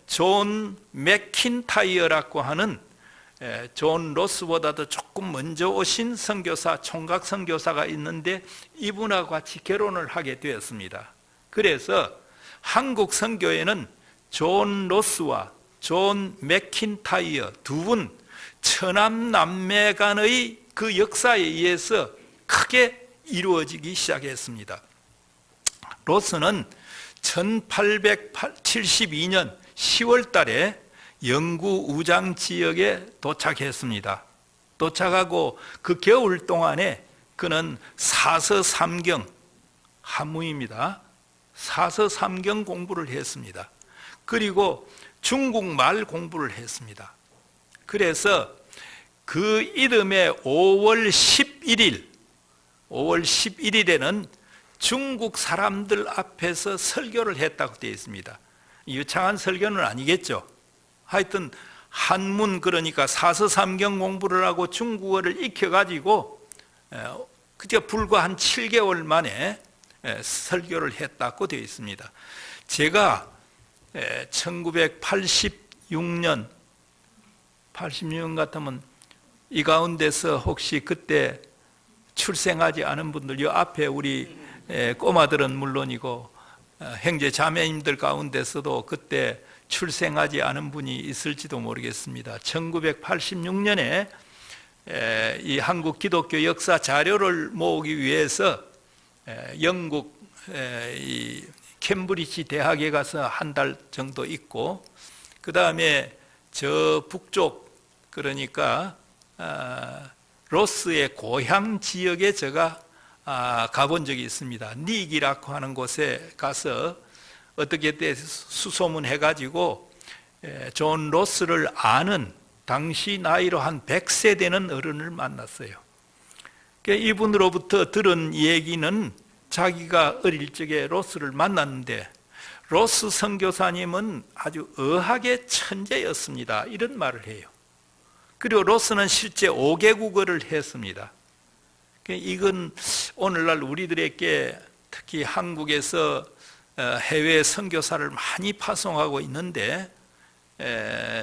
존 맥킨타이어라고 하는 존 로스보다도 조금 먼저 오신 선교사, 총각 선교사가 있는데 이분하고 같이 결혼을 하게 되었습니다. 그래서 한국 선교에는 존 로스와 존 맥킨타이어 두 분 처남 남매 간의 그 역사에 의해서 크게 이루어지기 시작했습니다. 로스는 1872년 10월 달에 영구 우장 지역에 도착했습니다. 도착하고 그 겨울 동안에 그는 사서삼경, 한문입니다. 사서삼경 공부를 했습니다. 그리고 중국말 공부를 했습니다. 그래서 그 이듬해 5월 11일에는 중국 사람들 앞에서 설교를 했다고 되어 있습니다. 유창한 설교는 아니겠죠. 하여튼 한문, 그러니까 사서삼경 공부를 하고 중국어를 익혀가지고 그때 불과 한 7개월 만에 설교를 했다고 되어 있습니다. 제가 1986년 같으면 이 가운데서 혹시 그때 출생하지 않은 분들, 이 앞에 우리 꼬마들은 물론이고 형제 자매님들 가운데서도 그때 출생하지 않은 분이 있을지도 모르겠습니다. 1986년에 이 한국 기독교 역사 자료를 모으기 위해서 영국 이 캠브리지 대학에 가서 한 달 정도 있고, 그 다음에 저 북쪽, 그러니까 로스의 고향 지역에 제가 가본 적이 있습니다. 닉이라고 하는 곳에 가서 어떻게 수소문 해가지고 존 로스를 아는 당시 나이로 한 100세 되는 어른을 만났어요. 이분으로부터 들은 얘기는 자기가 어릴 적에 로스를 만났는데 로스 선교사님은 아주 어학의 천재였습니다, 이런 말을 해요. 그리고 로스는 실제 5개국어를 했습니다. 이건 오늘날 우리들에게 특히 한국에서 해외 선교사를 많이 파송하고 있는데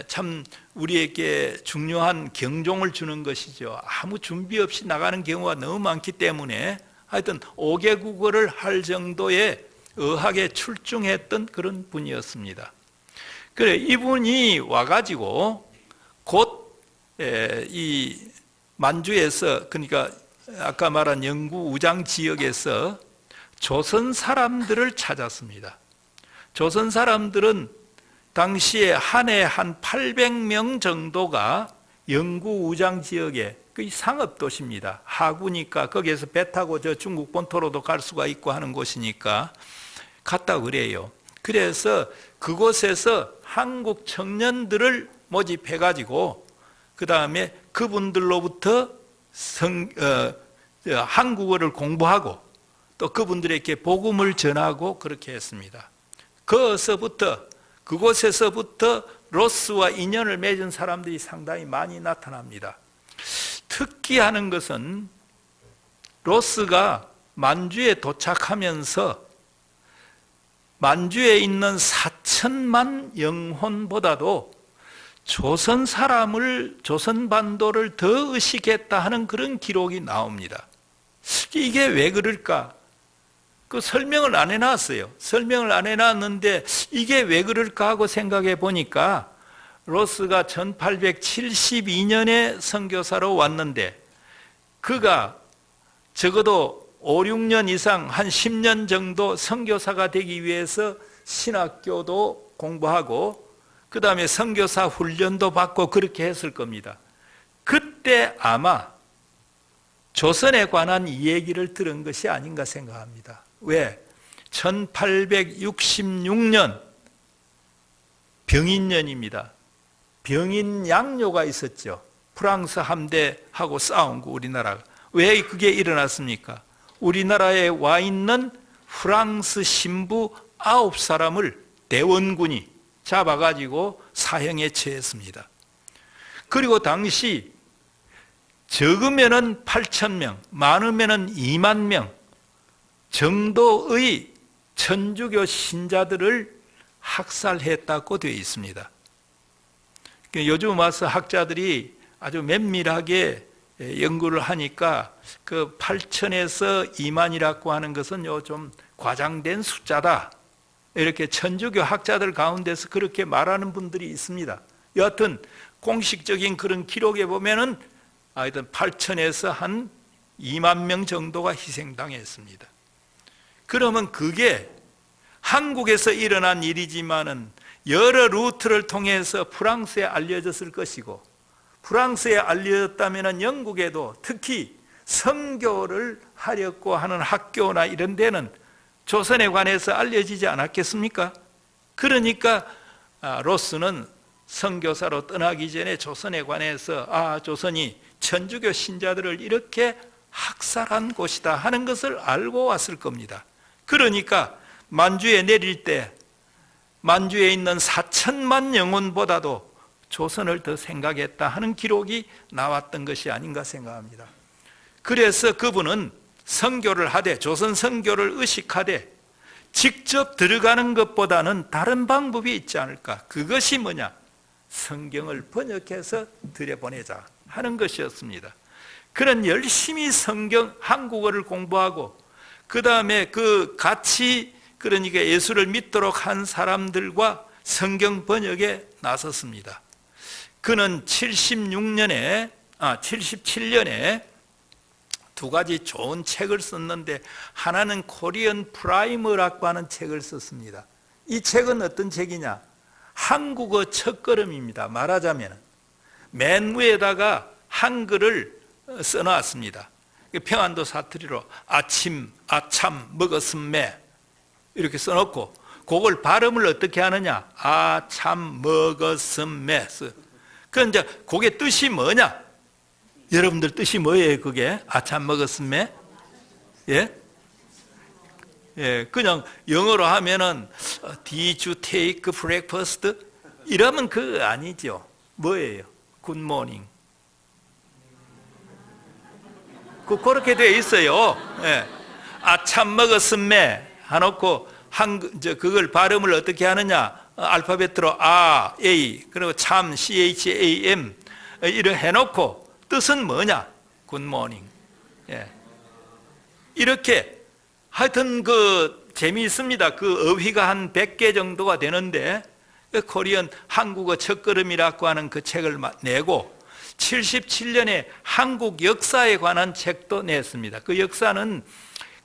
참 우리에게 중요한 경종을 주는 것이죠. 아무 준비 없이 나가는 경우가 너무 많기 때문에 하여튼 5개국어를 할 정도의 어학에 출중했던 그런 분이었습니다. 그래, 이분이 와가지고 곧 이 만주에서, 그러니까 아까 말한 영구 우장 지역에서 조선 사람들을 찾았습니다. 조선 사람들은 당시에 한 해 한 800명 정도가 영구 우장 지역에, 그 상업도시입니다. 하구니까 거기에서 배 타고 저 중국 본토로도 갈 수가 있고 하는 곳이니까 갔다 그래요. 그래서 그곳에서 한국 청년들을 모집해가지고 그 다음에 그분들로부터 한국어를 공부하고 또 그분들에게 복음을 전하고 그렇게 했습니다. 그곳에서부터 로스와 인연을 맺은 사람들이 상당히 많이 나타납니다. 특기하는 것은 로스가 만주에 도착하면서 만주에 있는 4천만 영혼보다도 조선 사람을, 조선 반도를 더 의식했다 하는 그런 기록이 나옵니다. 이게 왜 그럴까? 그 설명을 안 해놨어요. 설명을 안 해놨는데 이게 왜 그럴까 하고 생각해 보니까 로스가 1872년에 선교사로 왔는데 그가 적어도 5, 6년 이상 한 10년 정도 선교사가 되기 위해서 신학교도 공부하고 그 다음에 선교사 훈련도 받고 그렇게 했을 겁니다. 그때 아마 조선에 관한 이 얘기를 들은 것이 아닌가 생각합니다. 왜? 1866년 병인년입니다. 병인 양요가 있었죠. 프랑스 함대하고 싸운 거 우리나라가. 왜 그게 일어났습니까? 우리나라에 와 있는 프랑스 신부 9사람을 대원군이 잡아가지고 사형에 처했습니다. 그리고 당시 적으면은 8,000명, 많으면은 2만 명 정도의 천주교 신자들을 학살했다고 되어 있습니다. 요즘 와서 학자들이 아주 면밀하게 연구를 하니까 그 8,000에서 2만이라고 하는 것은 좀 과장된 숫자다. 이렇게 천주교 학자들 가운데서 그렇게 말하는 분들이 있습니다. 여하튼 공식적인 그런 기록에 보면은 하여튼 8,000에서 한 2만 명 정도가 희생당했습니다. 그러면 그게 한국에서 일어난 일이지만은 여러 루트를 통해서 프랑스에 알려졌을 것이고 프랑스에 알려졌다면 영국에도 특히 선교를 하려고 하는 학교나 이런 데는 조선에 관해서 알려지지 않았겠습니까? 그러니까 로스는 선교사로 떠나기 전에 조선에 관해서 조선이 천주교 신자들을 이렇게 학살한 곳이다 하는 것을 알고 왔을 겁니다. 그러니까 만주에 내릴 때 만주에 있는 4천만 영혼보다도 조선을 더 생각했다 하는 기록이 나왔던 것이 아닌가 생각합니다. 그래서 그분은 선교를 하되 조선 선교를 의식하되 직접 들어가는 것보다는 다른 방법이 있지 않을까. 그것이 뭐냐? 성경을 번역해서 들여보내자 하는 것이었습니다. 그런 열심히 성경 한국어를 공부하고 그 다음에 같이 그러니까 예수를 믿도록 한 사람들과 성경 번역에 나섰습니다. 그는 77년에 두 가지 좋은 책을 썼는데 하나는 코리안 프라이머라고 하는 책을 썼습니다. 이 책은 어떤 책이냐? 한국어 첫걸음입니다. 말하자면 맨 위에다가 한글을 써놨습니다. 평안도 사투리로 아침, 아참, 먹었음매 이렇게 써놓고 그걸 발음을 어떻게 하느냐? 아참, 먹었음매. 그럼 이제 그게 뜻이 뭐냐? 여러분들 뜻이 뭐예요? 그게 아참 먹었음매? 예? 예, 그냥 영어로 하면은 Did you take breakfast? 이러면 그거 아니죠. 뭐예요? Good morning. 그렇게 되어 있어요. 예. 아참 먹었음매 해놓고 그걸 발음을 어떻게 하느냐? 알파벳으로 A 그리고 참 CHAM 이렇게 해놓고 뜻은 뭐냐? Good morning. 예. 이렇게 하여튼 재미있습니다. 어휘가 한 100개 정도가 되는데 코리안 한국어 첫걸음이라고 하는 그 책을 내고 77년에 한국 역사에 관한 책도 냈습니다. 그 역사는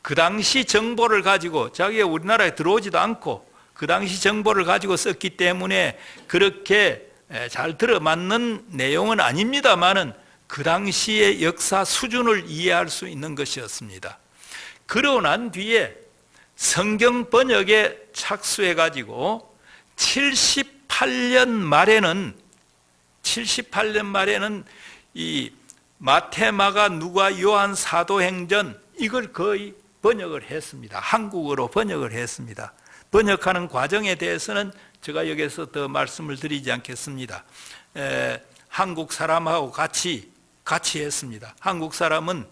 그 당시 정보를 가지고 자기가 우리나라에 들어오지도 않고 그 당시 정보를 가지고 썼기 때문에 그렇게 잘 들어맞는 내용은 아닙니다만은 그 당시의 역사 수준을 이해할 수 있는 것이었습니다. 그러고 난 뒤에 성경 번역에 착수해 가지고 78년 말에는 이 마태, 마가, 누가, 요한 사도행전 이걸 거의 번역을 했습니다. 한국어로 번역을 했습니다. 번역하는 과정에 대해서는 제가 여기서 더 말씀을 드리지 않겠습니다. 한국 사람하고 같이 했습니다. 한국 사람은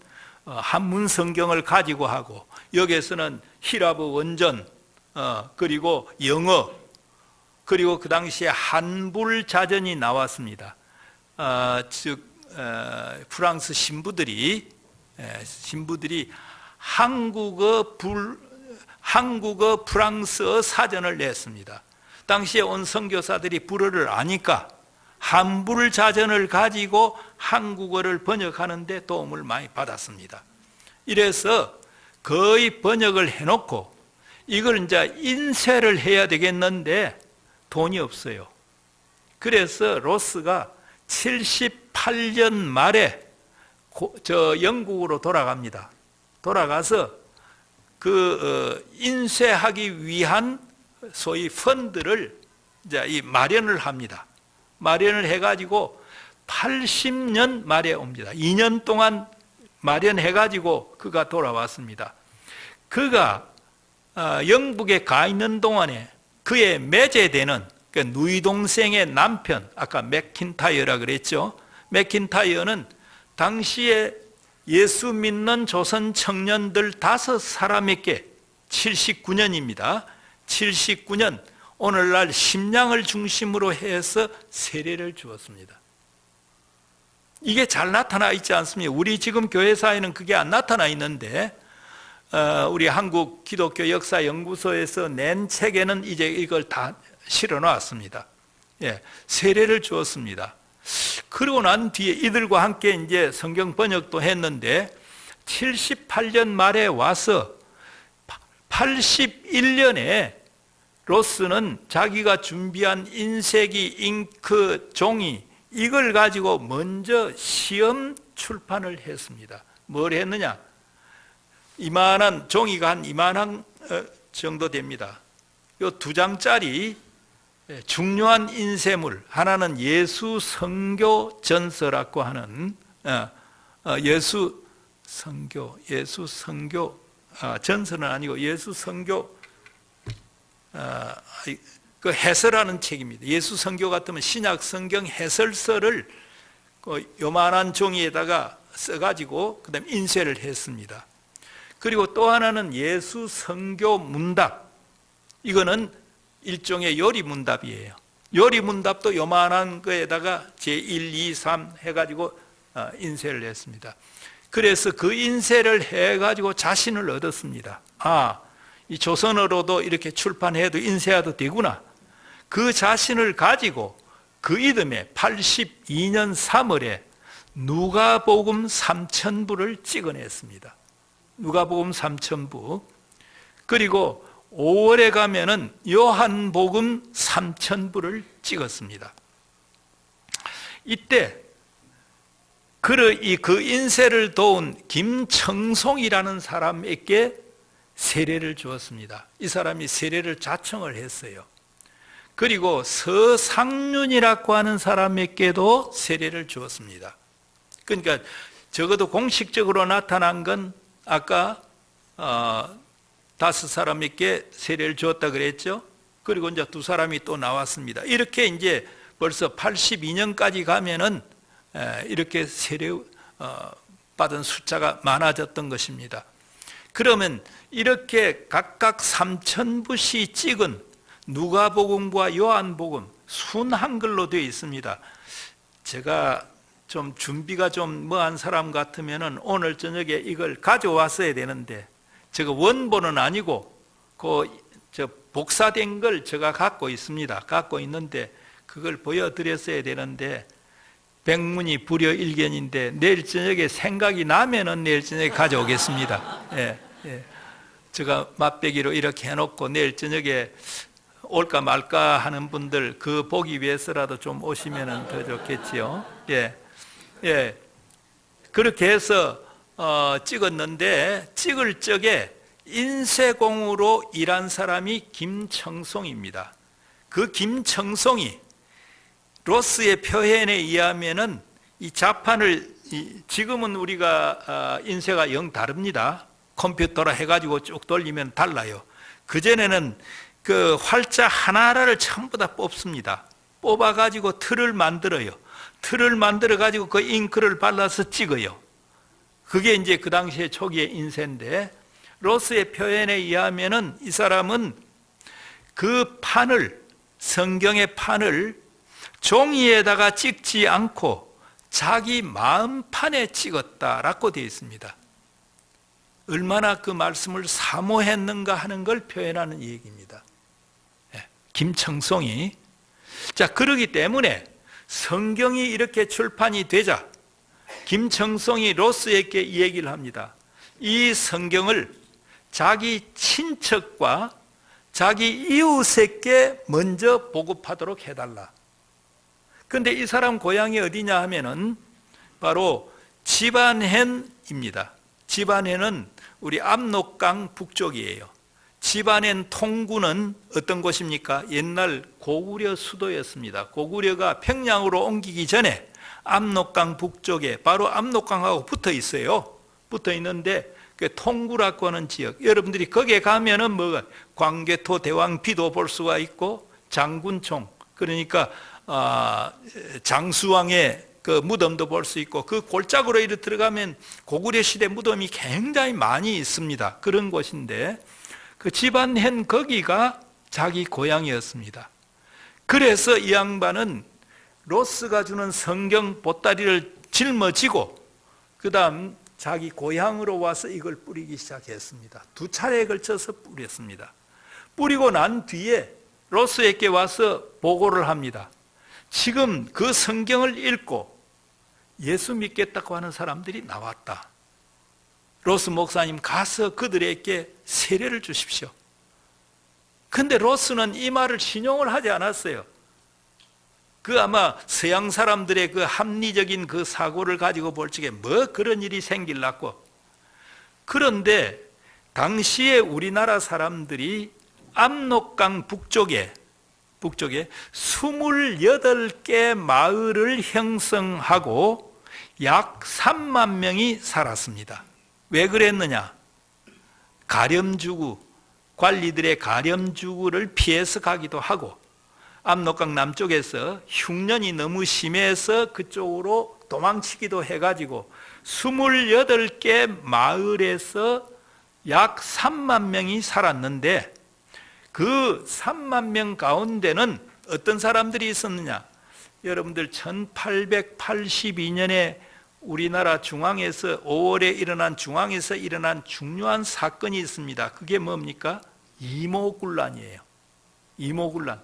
한문 성경을 가지고 하고 여기에서는 히라브 원전 그리고 영어 그리고 그 당시에 한불 자전이 나왔습니다. 즉 프랑스 신부들이 한국어 한국어, 프랑스어 사전을 냈습니다. 당시에 온 선교사들이 불어를 아니까 한불 자전을 가지고 한국어를 번역하는 데 도움을 많이 받았습니다. 이래서 거의 번역을 해놓고 이걸 이제 인쇄를 해야 되겠는데 돈이 없어요. 그래서 로스가 78년 말에 영국으로 돌아갑니다. 돌아가서 인쇄하기 위한 소위 펀드를 이제 마련을 합니다. 마련을 해가지고 80년 말에 옵니다. 2년 동안 마련해가지고 그가 돌아왔습니다. 그가 영국에 가 있는 동안에 그의 매제되는 누이 동생의 남편, 아까 맥킨타이어라 그랬죠. 맥킨타이어는 당시에 예수 믿는 조선 청년들 5사람에게 79년입니다. 79년 오늘날 심양을 중심으로 해서 세례를 주었습니다. 이게 잘 나타나 있지 않습니까? 우리 지금 교회사에는 그게 안 나타나 있는데 우리 한국 기독교 역사 연구소에서 낸 책에는 이제 이걸 다 실어 놨습니다. 예, 세례를 주었습니다. 그러고 난 뒤에 이들과 함께 이제 성경 번역도 했는데 78년 말에 와서 81년에 로스는 자기가 준비한 인쇄기, 잉크, 종이 이걸 가지고 먼저 시험 출판을 했습니다. 뭘 했느냐? 이만한 종이가 한 이만한 정도 됩니다. 이 2장짜리 중요한 인쇄물, 하나는 예수 선교 전서라고 하는 예수 선교 전서는 아니고 예수 선교 그 해설하는 책입니다. 예수 선교 같으면 신약 성경 해설서를 요만한 종이에다가 써가지고 그다음 인쇄를 했습니다. 그리고 또 하나는 예수 선교 문답. 이거는 일종의 요리 문답이에요. 요리 문답도 요만한 거에다가 제1, 2, 3 해가지고 인쇄를 했습니다. 그래서 그 인쇄를 해가지고 자신을 얻었습니다. 이 조선어로도 이렇게 출판해도 인쇄해도 되구나. 그 자신을 가지고 그 이듬해 82년 3월에 누가복음 3000부를 찍어냈습니다. 누가복음 3000부. 그리고 5월에 가면은 요한복음 3000부를 찍었습니다. 이때 그 인쇄를 도운 김청송이라는 사람에게 세례를 주었습니다. 이 사람이 세례를 자청을 했어요. 그리고 서상륜이라고 하는 사람에게도 세례를 주었습니다. 그러니까 적어도 공식적으로 나타난 건 아까 5사람에게 세례를 주었다 그랬죠. 그리고 이제 2사람이 또 나왔습니다. 이렇게 이제 벌써 82년까지 가면은 이렇게 세례 받은 숫자가 많아졌던 것입니다. 그러면 이렇게 각각 3000부씩 찍은 누가복음과 요한복음 순 한글로 되어 있습니다. 제가 좀 준비가 좀 뭐한 사람 같으면은 오늘 저녁에 이걸 가져왔어야 되는데 제가 원본은 아니고 저 복사된 걸 제가 갖고 있습니다. 갖고 있는데 그걸 보여드렸어야 되는데 백문이 불여일견인데 내일 저녁에 생각이 나면은 내일 저녁에 가져오겠습니다. 예. 제가 맛배기로 이렇게 해놓고 내일 저녁에 올까 말까 하는 분들 그 보기 위해서라도 좀 오시면은 더 좋겠지요. 예. 그렇게 해서 찍었는데 찍을 적에 인쇄공으로 일한 사람이 김청송입니다. 그 김청송이 로스의 표현에 의하면은 이 자판을 지금은 우리가 인쇄가 영 다릅니다. 컴퓨터로 해가지고 쭉 돌리면 달라요. 그전에는 그 활자 하나하나를 전부 다 뽑습니다. 뽑아가지고 틀을 만들어요. 틀을 만들어가지고 그 잉크를 발라서 찍어요. 그게 이제 그 당시에 초기의 인쇄인데 로스의 표현에 의하면은 이 사람은 그 판을, 성경의 판을 종이에다가 찍지 않고 자기 마음판에 찍었다라고 되어 있습니다. 얼마나 그 말씀을 사모했는가 하는 걸 표현하는 얘기입니다. 김청송이. 자, 그러기 때문에 성경이 이렇게 출판이 되자 김청송이 로스에게 이 얘기를 합니다. 이 성경을 자기 친척과 자기 이웃에게 먼저 보급하도록 해달라. 그런데 이 사람 고향이 어디냐 하면은 바로 지반헨입니다. 지반헨은 우리 압록강 북쪽이에요. 지반헨 통구는 어떤 곳입니까? 옛날 고구려 수도였습니다. 고구려가 평양으로 옮기기 전에 압록강 북쪽에 바로 압록강하고 붙어 있어요. 붙어 있는데 그 통구라고 하는 지역, 여러분들이 거기에 가면은 뭐 광개토 대왕비도 볼 수가 있고 장군총, 그러니까 장수왕의 그 무덤도 볼 수 있고, 그 골짜기로 이렇게 들어가면 고구려 시대 무덤이 굉장히 많이 있습니다. 그런 곳인데 그 지반헨 거기가 자기 고향이었습니다. 그래서 이 양반은 로스가 주는 성경 보따리를 짊어지고 그 다음 자기 고향으로 와서 이걸 뿌리기 시작했습니다. 2차례에 걸쳐서 뿌렸습니다. 뿌리고 난 뒤에 로스에게 와서 보고를 합니다. 지금 그 성경을 읽고 예수 믿겠다고 하는 사람들이 나왔다. 로스 목사님 가서 그들에게 세례를 주십시오. 근데 로스는 이 말을 신용을 하지 않았어요. 그 아마 서양 사람들의 그 합리적인 그 사고를 가지고 볼 적에 뭐 그런 일이 생길라고. 그런데 당시에 우리나라 사람들이 압록강 북쪽에 28개 마을을 형성하고 약 3만 명이 살았습니다. 왜 그랬느냐? 가렴주구, 관리들의 가렴주구를 피해서 가기도 하고, 압록강 남쪽에서 흉년이 너무 심해서 그쪽으로 도망치기도 해가지고 28개 마을에서 약 3만 명이 살았는데, 그 3만 명 가운데는 어떤 사람들이 있었느냐? 여러분들 1882년에 우리나라 중앙에서 5월에 일어난 중앙에서 일어난 중요한 사건이 있습니다. 그게 뭡니까? 이모군란이에요. 이모군란.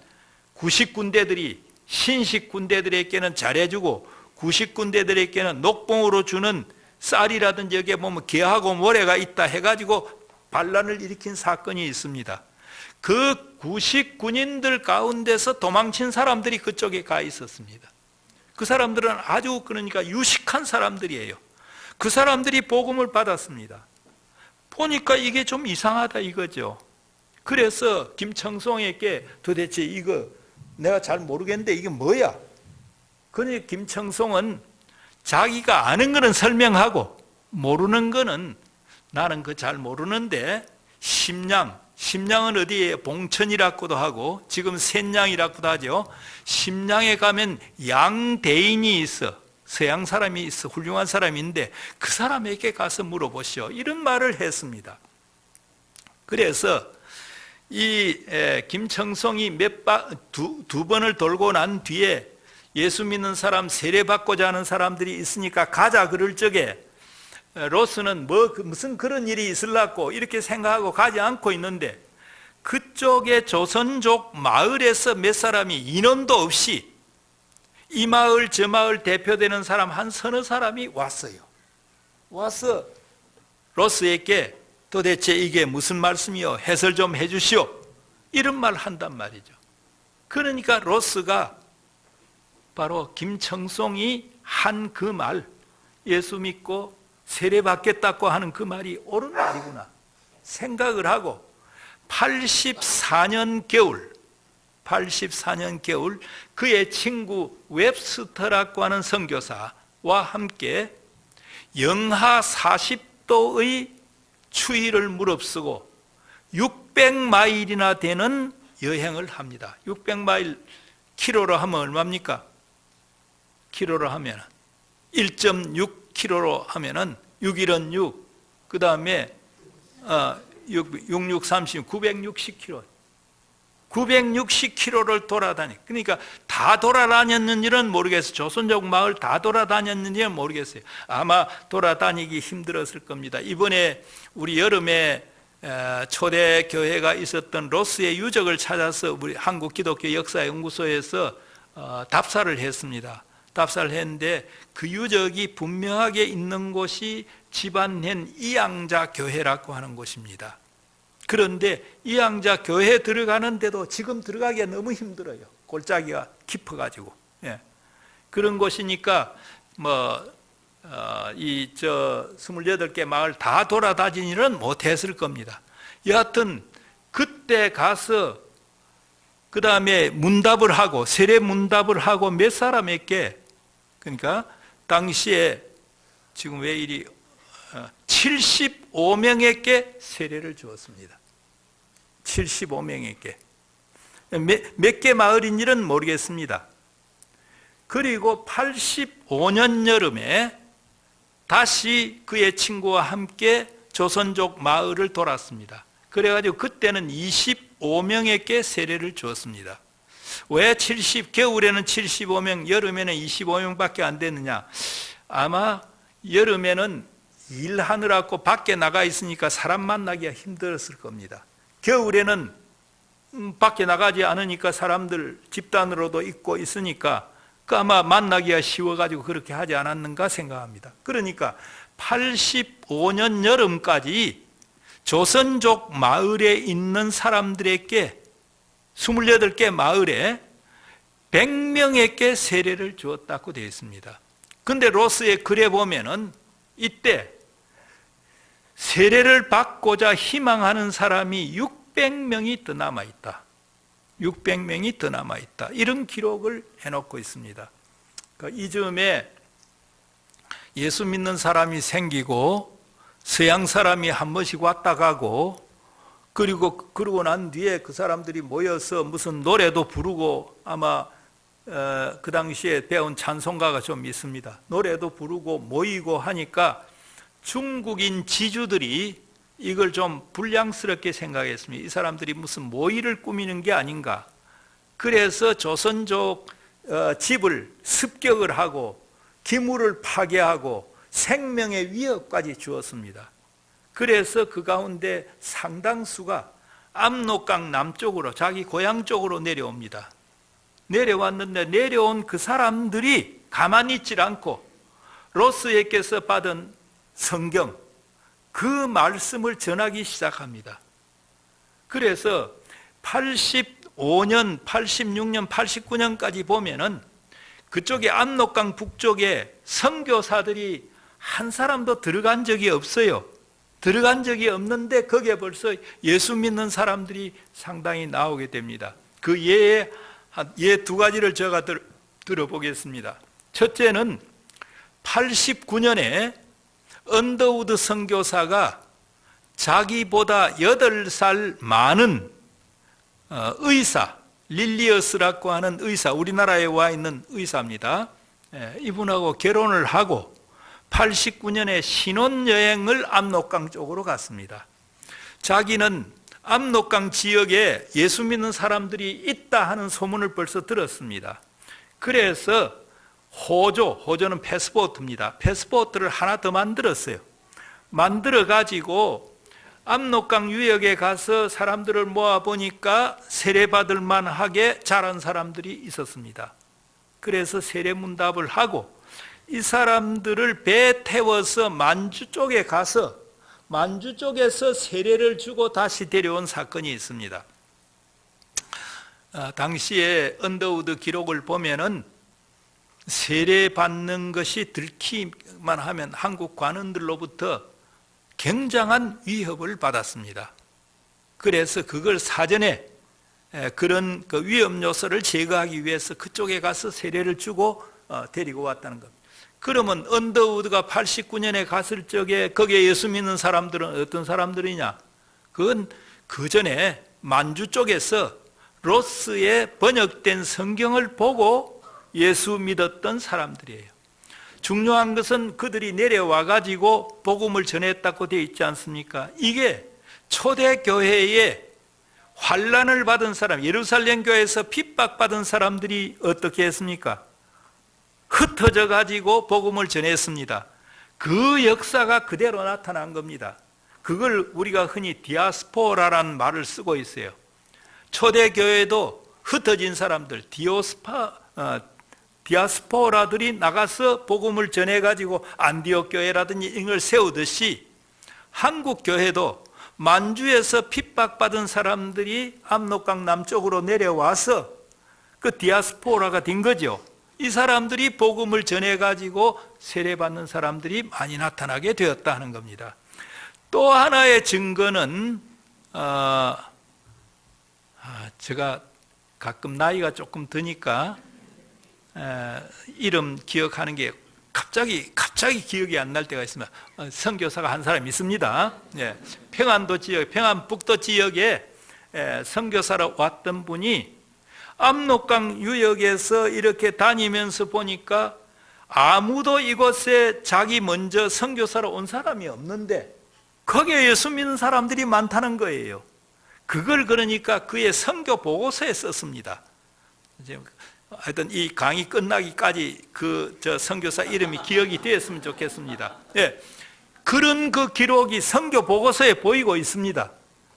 구식군대들이 신식군대들에게는 잘해주고 구식군대들에게는 녹봉으로 주는 쌀이라든지 여기에 보면 게하고 모래가 있다 해가지고 반란을 일으킨 사건이 있습니다. 그 구식군인들 가운데서 도망친 사람들이 그쪽에 가 있었습니다. 그 사람들은 아주 그러니까 유식한 사람들이에요. 그 사람들이 복음을 받았습니다. 보니까 이게 좀 이상하다 이거죠. 그래서 김청송에게 도대체 이거 내가 잘 모르겠는데 이게 뭐야? 그러니 김청송은 자기가 아는 거는 설명하고 모르는 거는 나는 그 잘 모르는데 심양은 어디에 봉천이라고도 하고 지금 샌양이라고도 하죠. 심양에 가면 양대인이 있어. 서양 사람이 있어. 훌륭한 사람인데 그 사람에게 가서 물어보시오. 이런 말을 했습니다. 그래서 이 김청송이 두 번을 돌고 난 뒤에 예수 믿는 사람 세례받고자 하는 사람들이 있으니까 가자 그럴 적에 로스는 무슨 그런 일이 있으려고 이렇게 생각하고 가지 않고 있는데 그쪽의 조선족 마을에서 몇 사람이 인원도 없이 이 마을 저 마을 대표되는 사람 한 서너 사람이 왔어요. 와서 로스에게 도대체 이게 무슨 말씀이요? 해설 좀 해주시오. 이런 말 한단 말이죠. 그러니까 로스가 바로 김청송이 한 그 말, 예수 믿고 세례받겠다고 하는 그 말이 옳은 말이구나 생각을 하고 84년 겨울 그의 친구 웹스터라고 하는 선교사와 함께 영하 40도의 추위를 무릅쓰고 600마일이나 되는 여행을 합니다. 600마일 키로로 하면 얼마입니까? 키로로 하면 1.6km로 하면은 6일은 6, 그 다음에 6, 6, 30, 960km. 960km를 돌아다니. 그러니까 다 돌아다녔는지는 모르겠어요. 조선족 마을 다 돌아다녔는지는 모르겠어요. 아마 돌아다니기 힘들었을 겁니다. 이번에 우리 여름에 초대 교회가 있었던 로스의 유적을 찾아서 우리 한국 기독교 역사연구소에서 답사를 했습니다. 답사를 했는데 그 유적이 분명하게 있는 곳이 집안낸 이양자 교회라고 하는 곳입니다. 그런데 이양자 교회 들어가는데도 지금 들어가기가 너무 힘들어요. 골짜기가 깊어가지고. 예. 그런 곳이니까 28개 마을 다 돌아다니지는 못했을 겁니다. 여하튼 그때 가서 그 다음에 문답을 하고 세례 문답을 하고 몇 사람에게, 그러니까 당시에 지금 왜 이리 75명에게 세례를 주었습니다. 75명에게. 몇 개 마을인지는 모르겠습니다. 그리고 85년 여름에 다시 그의 친구와 함께 조선족 마을을 돌았습니다. 그래가지고 그때는 25명에게 세례를 주었습니다. 왜 겨울에는 75명, 여름에는 25명밖에 안 됐느냐? 아마 여름에는 일하느라고 밖에 나가 있으니까 사람 만나기가 힘들었을 겁니다. 겨울에는 밖에 나가지 않으니까 사람들 집단으로도 있고 있으니까 아마 만나기가 쉬워가지고 그렇게 하지 않았는가 생각합니다. 그러니까 85년 여름까지 조선족 마을에 있는 사람들에게 28개 마을에 100명에게 세례를 주었다고 되어 있습니다. 그런데 로스의 글에 보면은 이때 세례를 받고자 희망하는 사람이 600명이 더 남아있다. 600명이 더 남아있다. 이런 기록을 해놓고 있습니다. 이즈음에 예수 믿는 사람이 생기고 서양 사람이 한 번씩 왔다 가고 그러고 난 뒤에 그 사람들이 모여서 무슨 노래도 부르고 아마 그 당시에 배운 찬송가가 좀 있습니다. 노래도 부르고 모이고 하니까 중국인 지주들이 이걸 좀 불량스럽게 생각했습니다. 이 사람들이 무슨 모의를 꾸미는 게 아닌가. 그래서 조선족 집을 습격을 하고 기물을 파괴하고 생명의 위협까지 주었습니다. 그래서 그 가운데 상당수가 압록강 남쪽으로 자기 고향 쪽으로 내려옵니다. 내려왔는데 내려온 그 사람들이 가만히 있질 않고 로스에게서 받은 성경, 그 말씀을 전하기 시작합니다. 그래서 85년, 86년, 89년까지 보면은 그쪽에 압록강 북쪽에 선교사들이 한 사람도 들어간 적이 없어요. 들어간 적이 없는데 거기에 벌써 예수 믿는 사람들이 상당히 나오게 됩니다. 그 예의 두 가지를 제가 들어보겠습니다. 첫째는 89년에 언더우드 선교사가 자기보다 8살 많은 의사, 릴리어스라고 하는 의사, 우리나라에 와 있는 의사입니다. 이분하고 결혼을 하고 89년에 신혼여행을 압록강 쪽으로 갔습니다. 자기는 압록강 지역에 예수 믿는 사람들이 있다 하는 소문을 벌써 들었습니다. 그래서 호조는 패스포트입니다. 패스포트를 하나 더 만들었어요. 만들어 가지고 압록강 유역에 가서 사람들을 모아보니까 세례받을 만하게 자란 사람들이 있었습니다. 그래서 세례문답을 하고 이 사람들을 배에 태워서 만주 쪽에 가서 만주 쪽에서 세례를 주고 다시 데려온 사건이 있습니다. 당시에 언더우드 기록을 보면은 세례받는 것이 들키기만 하면 한국 관원들로부터 굉장한 위협을 받았습니다. 그래서 그걸 사전에 그런 그 위험 요소를 제거하기 위해서 그쪽에 가서 세례를 주고 데리고 왔다는 겁니다. 그러면 언더우드가 89년에 갔을 적에 거기에 예수 믿는 사람들은 어떤 사람들이냐? 그건 그 전에 만주 쪽에서 로스에 번역된 성경을 보고 예수 믿었던 사람들이에요. 중요한 것은 그들이 내려와 가지고 복음을 전했다고 되어 있지 않습니까? 이게 초대교회의 환난을 받은 사람, 예루살렘 교회에서 핍박받은 사람들이 어떻게 했습니까? 흩어져 가지고 복음을 전했습니다. 그 역사가 그대로 나타난 겁니다. 그걸 우리가 흔히 디아스포라라는 말을 쓰고 있어요. 초대교회도 흩어진 사람들, 디아스포라들이 나가서 복음을 전해가지고 안디옥 교회라든지 이걸 세우듯이 한국 교회도 만주에서 핍박받은 사람들이 압록강 남쪽으로 내려와서 그 디아스포라가 된 거죠. 이 사람들이 복음을 전해가지고 세례받는 사람들이 많이 나타나게 되었다 하는 겁니다. 또 하나의 증거는 제가 가끔 나이가 조금 드니까 이름 기억하는 게 갑자기 기억이 안 날 때가 있습니다. 선교사가 한 사람 있습니다. 평안도 지역, 평안북도 지역에 선교사로 왔던 분이 압록강 유역에서 이렇게 다니면서 보니까 아무도 이곳에 자기 먼저 선교사로 온 사람이 없는데 거기에 예수 믿는 사람들이 많다는 거예요. 그걸 그러니까 그의 선교 보고서에 썼습니다. 하여튼 이 강의 끝나기까지 저 선교사 이름이 기억이 되었으면 좋겠습니다. 그런 그 기록이 선교 보고서에 보이고 있습니다.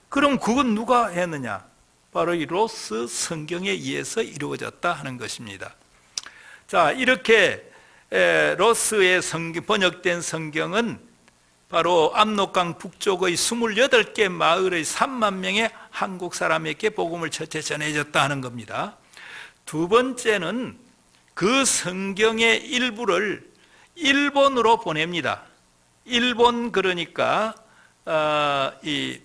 그럼 그건 누가 했느냐? 바로 이 로스 성경에 의해서 이루어졌다 하는 것입니다. 자, 이렇게 로스의 번역된 성경은 바로 압록강 북쪽의 28개 마을의 3만 명의 한국 사람에게 복음을 첫째 전해졌다 하는 겁니다. 두 번째는 그 성경의 일부를 일본으로 보냅니다. 일본 그러니까 이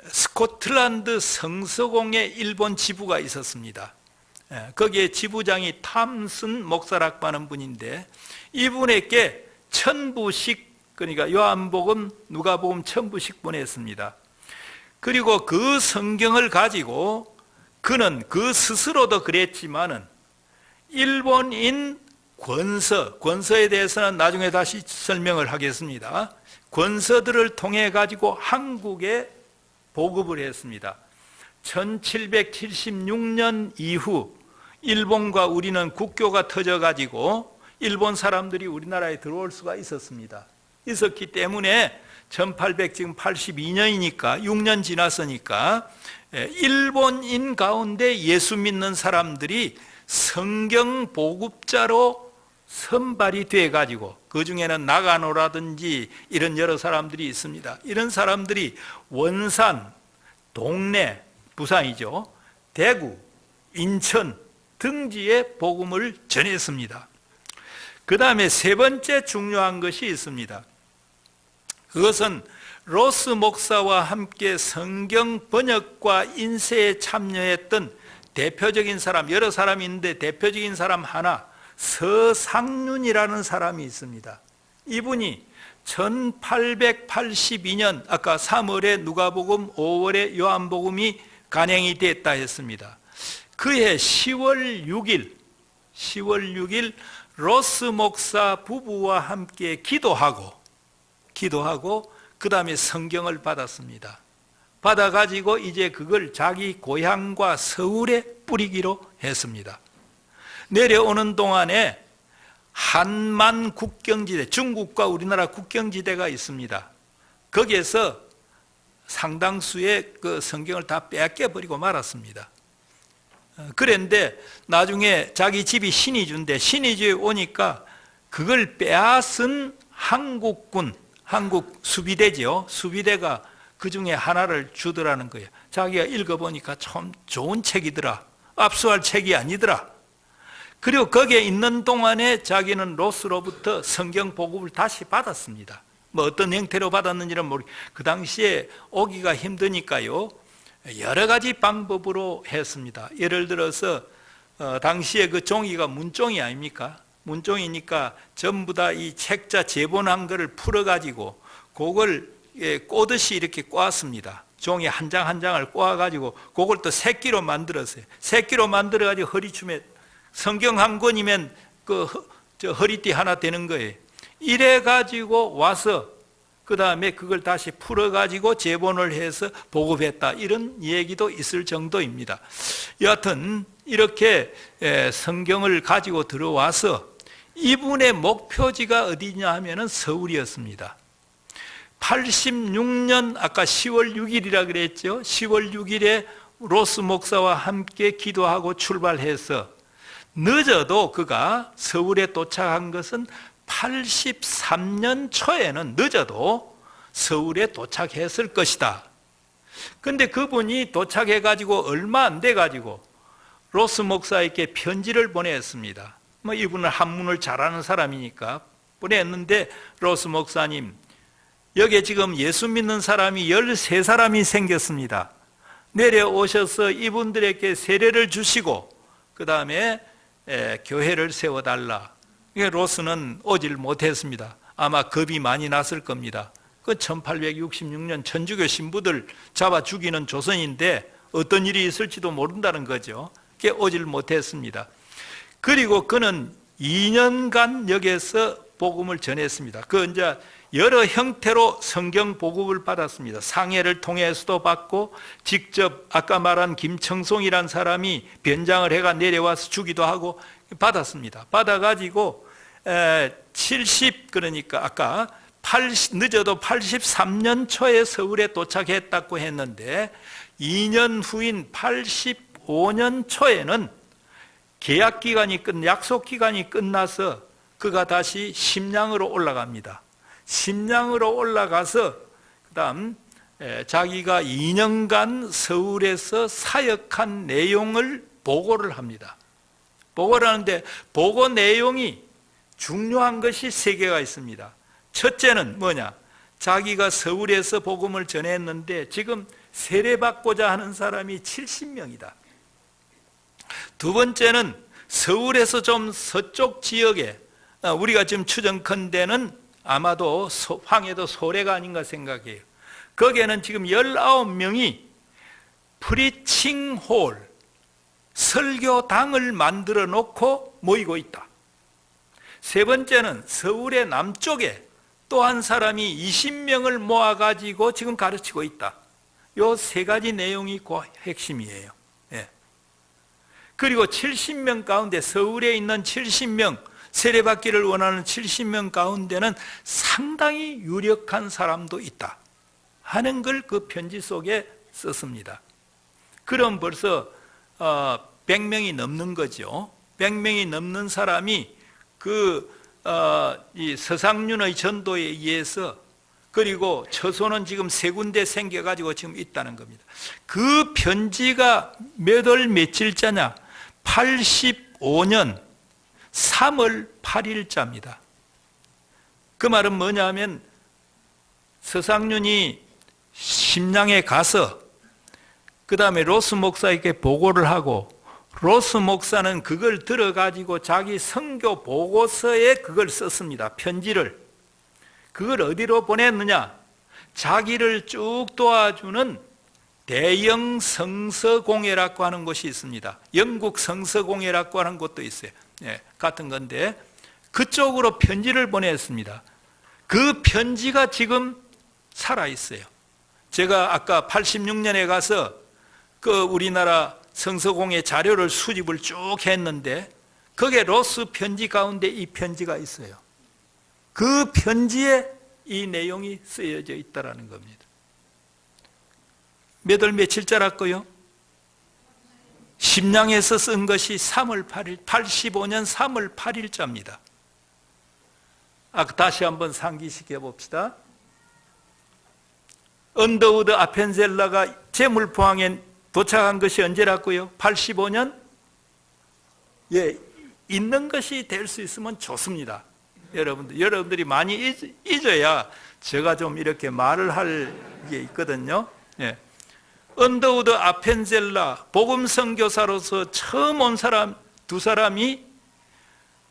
스코틀랜드 성서공회 일본 지부가 있었습니다. 거기에 지부장이 탐슨 목사라고 하는 분인데 이분에게 1000부씩 그러니까 요한복음, 누가복음 1000부씩 보냈습니다. 그리고 그 성경을 가지고 그는 그 스스로도 그랬지만은 일본인 권서에 대해서는 나중에 다시 설명을 하겠습니다. 권서들을 통해 가지고 한국에 보급을 했습니다. 1776년 이후 일본과 우리는 국교가 터져 가지고 일본 사람들이 우리나라에 들어올 수가 있었습니다. 있었기 때문에 1882년이니까 6년 지났으니까 일본인 가운데 예수 믿는 사람들이 성경 보급자로 선발이 돼 가지고 그 중에는 나가노라든지 이런 여러 사람들이 있습니다. 이런 사람들이 원산, 동래, 부산이죠. 대구, 인천 등지에 복음을 전했습니다. 그 다음에 세 번째 중요한 것이 있습니다. 그것은 로스 목사와 함께 성경 번역과 인쇄에 참여했던 대표적인 사람, 여러 사람이 있는데 대표적인 사람 하나, 서상륜이라는 사람이 있습니다. 이분이 1882년 아까 3월에 누가복음, 5월에 요한복음이 간행이 됐다 했습니다. 그해 10월 6일 로스 목사 부부와 함께 기도하고 그 다음에 성경을 받았습니다. 받아가지고 이제 그걸 자기 고향과 서울에 뿌리기로 했습니다. 내려오는 동안에 한만 국경지대, 중국과 우리나라 국경지대가 있습니다. 거기에서 상당수의 그 성경을 다 빼앗겨버리고 말았습니다. 그런데 나중에 자기 집이 신의주인데 신의주에 오니까 그걸 빼앗은 한국군, 한국 수비대죠. 수비대가 그 중에 하나를 주더라는 거예요. 자기가 읽어보니까 참 좋은 책이더라. 압수할 책이 아니더라. 그리고 거기에 있는 동안에 자기는 로스로부터 성경 보급을 다시 받았습니다. 뭐 어떤 형태로 받았는지는 모르겠어요. 그 당시에 오기가 힘드니까요. 여러 가지 방법으로 했습니다. 예를 들어서 당시에 그 종이가 문종이 아닙니까? 문종이니까 전부 다 이 책자 제본한 거를 풀어가지고 그걸 꼬듯이 이렇게 꼬았습니다. 종이 한 장 한 장을 꼬아가지고 그걸 또 새끼로 만들었어요. 새끼로 만들어가지고 허리춤에 성경 한 권이면 그 허리띠 하나 되는 거예요. 이래가지고 와서 그 다음에 그걸 다시 풀어가지고 재본을 해서 보급했다. 이런 얘기도 있을 정도입니다. 여하튼 이렇게 성경을 가지고 들어와서 이분의 목표지가 어디냐 하면은 서울이었습니다. 86년 아까 10월 6일이라 그랬죠. 10월 6일에 로스 목사와 함께 기도하고 출발해서 늦어도 그가 서울에 도착한 것은 83년 초에는 늦어도 서울에 도착했을 것이다. 근데 그분이 도착해 가지고 얼마 안 돼 가지고 로스 목사에게 편지를 보냈습니다. 뭐 이분은 한문을 잘하는 사람이니까 보냈는데, 로스 목사님, 여기에 지금 예수 믿는 사람이 13사람이 생겼습니다. 내려오셔서 이분들에게 세례를 주시고 그 다음에 교회를 세워달라. 로스는 오질 못했습니다. 아마 겁이 많이 났을 겁니다. 그 1866년 천주교 신부들 잡아 죽이는 조선인데 어떤 일이 있을지도 모른다는 거죠. 그게 오질 못했습니다. 그리고 그는 2년간 여기에서 복음을 전했습니다. 그 이제 여러 형태로 성경 보급을 받았습니다. 상해를 통해서도 받고, 직접 아까 말한 김청송이란 사람이 변장을 해가 내려와서 주기도 하고 받았습니다. 받아가지고 70, 그러니까 아까 늦어도 83년 초에 서울에 도착했다고 했는데 2년 후인 85년 초에는 약속 기간이 끝나서 그가 다시 심양으로 올라갑니다. 심양으로 올라가서 그다음 자기가 2년간 서울에서 사역한 내용을 보고를 합니다. 보고를 하는데 보고 내용이 중요한 것이 3개가 있습니다. 첫째는 뭐냐? 자기가 서울에서 복음을 전했는데 지금 세례받고자 하는 사람이 70명이다. 두 번째는 서울에서 좀 서쪽 지역에, 우리가 지금 추정컨대는 아마도 황해도 소래가 아닌가 생각해요. 거기에는 지금 19명이 프리칭홀, 설교당을 만들어 놓고 모이고 있다. 세 번째는 서울의 남쪽에 또 한 사람이 20명을 모아가지고 지금 가르치고 있다. 이 3가지 내용이 그 핵심이에요. 예. 그리고 70명 가운데, 서울에 있는 70명, 세례받기를 원하는 70명 가운데는 상당히 유력한 사람도 있다 하는 걸 그 편지 속에 썼습니다. 그럼 벌써 100명이 넘는 거죠. 100명이 넘는 사람이 이 서상륜의 전도에 의해서, 그리고 처소는 지금 3군데 생겨가지고 지금 있다는 겁니다. 그 편지가 몇 월 며칠자냐? 85년 3월 8일자입니다. 그 말은 뭐냐면 서상륜이 심양에 가서 그 다음에 로스 목사에게 보고를 하고, 로스 목사는 그걸 들어가지고 자기 선교 보고서에 그걸 썼습니다. 편지를. 그걸 어디로 보냈느냐? 자기를 쭉 도와주는 대영 성서공회라고 하는 곳이 있습니다. 영국 성서공회라고 하는 곳도 있어요. 예, 같은 건데 그쪽으로 편지를 보냈습니다. 그 편지가 지금 살아있어요. 제가 아까 86년에 가서 그 우리나라 성서공회 자료를 수집을 쭉 했는데 거기에 로스 편지 가운데 이 편지가 있어요. 그 편지에 이 내용이 쓰여져 있다는 겁니다. 몇 월 며칠자랐고요? 심양에서 쓴 것이 3월 8일, 85년 3월 8일자입니다. 다시 한번 상기시켜 봅시다. 언더우드 아펜젤라가 제물포항에 도착한 것이 언제라고요? 85년? 예, 있는 것이 될 수 있으면 좋습니다. 여러분들이 많이 잊어야 제가 좀 이렇게 말을 할 게 있거든요. 예. 언더우드 아펜젤라 복음 선교사로서 처음 온 사람 두 사람이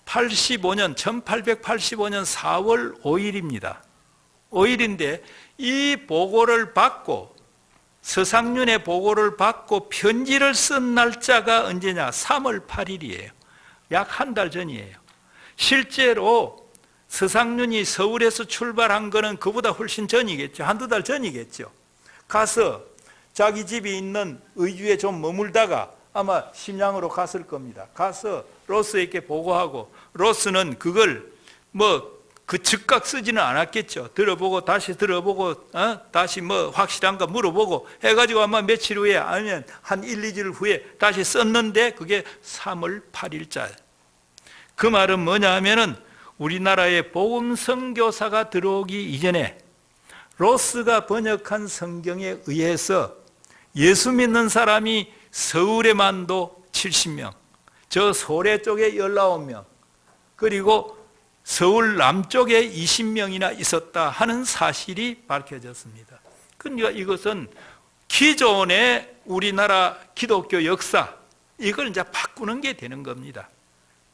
1885년 4월 5일입니다. 5일인데 이 보고를 받고, 서상륜의 보고를 받고 편지를 쓴 날짜가 언제냐? 3월 8일이에요. 약 한 달 전이에요. 실제로 서상윤이 서울에서 출발한 거는 그보다 훨씬 전이겠죠. 한두 달 전이겠죠. 가서 자기 집이 있는 의주에 좀 머물다가 아마 심양으로 갔을 겁니다. 가서 로스에게 보고하고, 로스는 그걸 그 즉각 쓰지는 않았겠죠. 들어보고 다시 들어보고 다시 확실한가 물어보고 해가지고 아마 며칠 후에 아니면 한 1, 2주 후에 다시 썼는데 그게 3월 8일자. 그 말은 뭐냐 하면은 우리나라에 복음 선교사가 들어오기 이전에 로스가 번역한 성경에 의해서 예수 믿는 사람이 서울에만도 70명, 저 소래 쪽에 19명, 그리고 서울 남쪽에 20명이나 있었다 하는 사실이 밝혀졌습니다. 그러니까 이것은 기존의 우리나라 기독교 역사, 이걸 이제 바꾸는 게 되는 겁니다.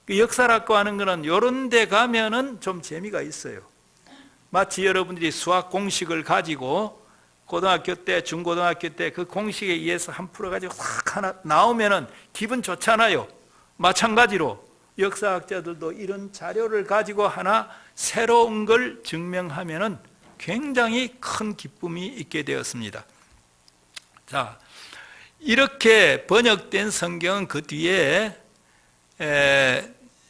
그 역사라고 하는 것은 이런 데 가면은 좀 재미가 있어요. 마치 여러분들이 수학 공식을 가지고 고등학교 때, 중고등학교 때 그 공식에 의해서 한 풀어가지고 확 하나 나오면은 기분 좋잖아요. 마찬가지로 역사학자들도 이런 자료를 가지고 하나 새로운 걸 증명하면은 굉장히 큰 기쁨이 있게 되었습니다. 자, 이렇게 번역된 성경은 그 뒤에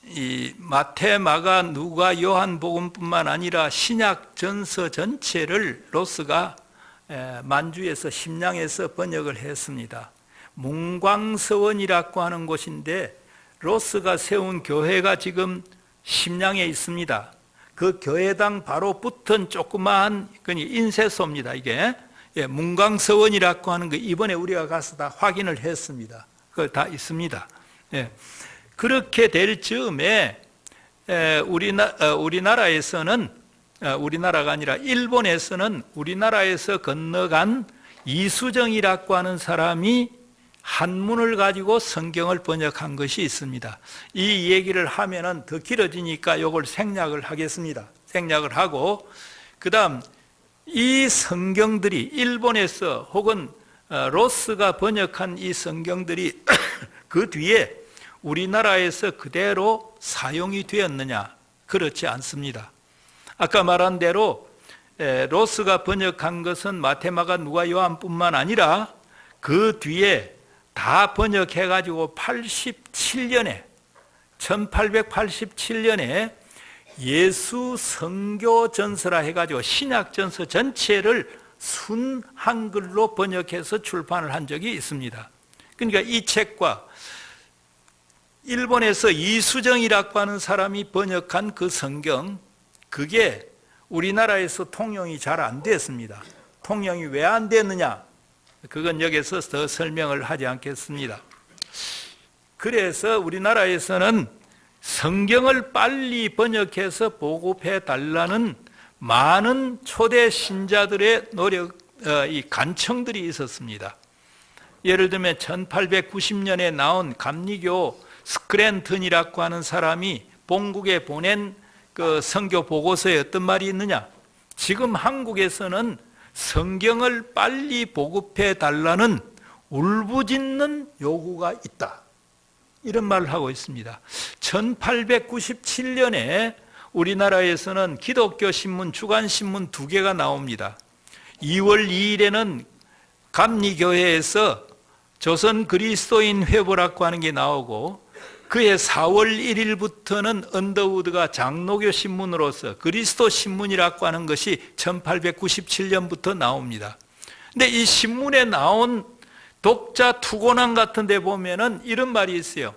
이 마태, 마가, 누가, 요한복음뿐만 아니라 신약 전서 전체를 로스가 만주에서 심양에서 번역을 했습니다. 문광서원이라고 하는 곳인데 로스가 세운 교회가 지금 심양에 있습니다. 그 교회당 바로 붙은 조그마한 인쇄소입니다. 이게 문광서원이라고 하는 거 이번에 우리가 가서 다 확인을 했습니다. 그거 다 있습니다. 그렇게 될 즈음에 우리나라에서는 우리나라가 아니라 일본에서는 우리나라에서 건너간 이수정이라고 하는 사람이 한문을 가지고 성경을 번역한 것이 있습니다. 이 얘기를 하면은 더 길어지니까 이걸 생략을 하겠습니다. 생략을 하고, 그 다음 이 성경들이 일본에서 혹은 로스가 번역한 이 성경들이 그 뒤에 우리나라에서 그대로 사용이 되었느냐? 그렇지 않습니다. 아까 말한 대로 로스가 번역한 것은 마태, 마가, 누가, 요한뿐만 아니라 그 뒤에 다 번역해가지고 1887년에 예수 선교전서라 해가지고 신약전서 전체를 순 한글로 번역해서 출판을 한 적이 있습니다. 그러니까 이 책과 일본에서 이수정이라고 하는 사람이 번역한 그 성경, 그게 우리나라에서 통용이 잘 안 됐습니다. 통용이 왜 안 됐느냐? 그건 여기서 더 설명을 하지 않겠습니다. 그래서 우리나라에서는 성경을 빨리 번역해서 보급해 달라는 많은 초대 신자들의 노력, 이 간청들이 있었습니다. 예를 들면 1890년에 나온 감리교 스크랜턴이라고 하는 사람이 본국에 보낸 그 선교 보고서에 어떤 말이 있느냐? 지금 한국에서는 성경을 빨리 보급해 달라는 울부짖는 요구가 있다. 이런 말을 하고 있습니다. 1897년에 우리나라에서는 기독교 신문, 주간 신문 2개가 나옵니다. 2월 2일에는 감리교회에서 조선 그리스도인 회보라고 하는 게 나오고, 그해 4월 1일부터는 언더우드가 장로교 신문으로서 그리스도 신문이라고 하는 것이 1897년부터 나옵니다. 근데 이 신문에 나온 독자 투고난 같은 데 보면은 이런 말이 있어요.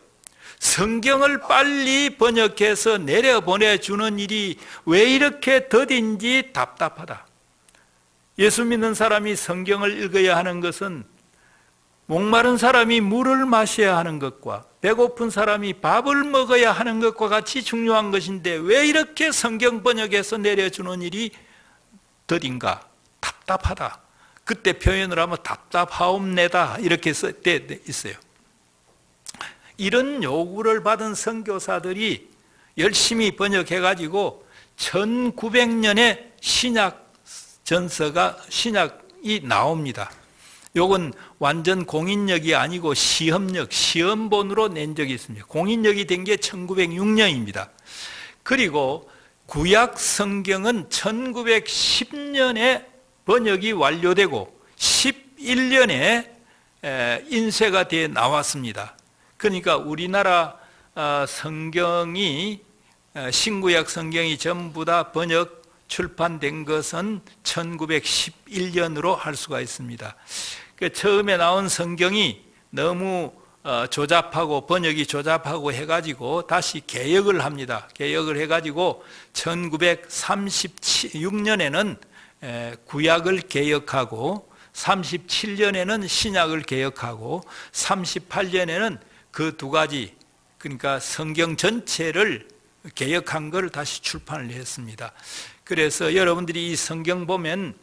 성경을 빨리 번역해서 내려보내주는 일이 왜 이렇게 더딘지 답답하다. 예수 믿는 사람이 성경을 읽어야 하는 것은 목마른 사람이 물을 마셔야 하는 것과 배고픈 사람이 밥을 먹어야 하는 것과 같이 중요한 것인데 왜 이렇게 성경 번역해서 내려주는 일이 더딘가? 답답하다. 그때 표현을 하면 답답하옵내다 이렇게 쓸 때 있어요. 이런 요구를 받은 선교사들이 열심히 번역해가지고 1900년에 신약이 나옵니다. 요건 완전 공인력이 아니고 시험력, 시험본으로 낸 적이 있습니다. 공인력이 된 게 1906년입니다. 그리고 구약 성경은 1910년에 번역이 완료되고 11년에 인쇄가 되어 나왔습니다. 그러니까 우리나라 성경이 신구약 성경이 전부 다 번역 출판된 것은 1911년으로 할 수가 있습니다. 처음에 나온 성경이 너무 조잡하고 번역이 조잡하고 해가지고 다시 개역을 합니다. 개역을 해가지고 1936년에는 구약을 개역하고 37년에는 신약을 개역하고 38년에는 그 두 가지, 그러니까 성경 전체를 개역한 걸 다시 출판을 했습니다. 그래서 여러분들이 이 성경 보면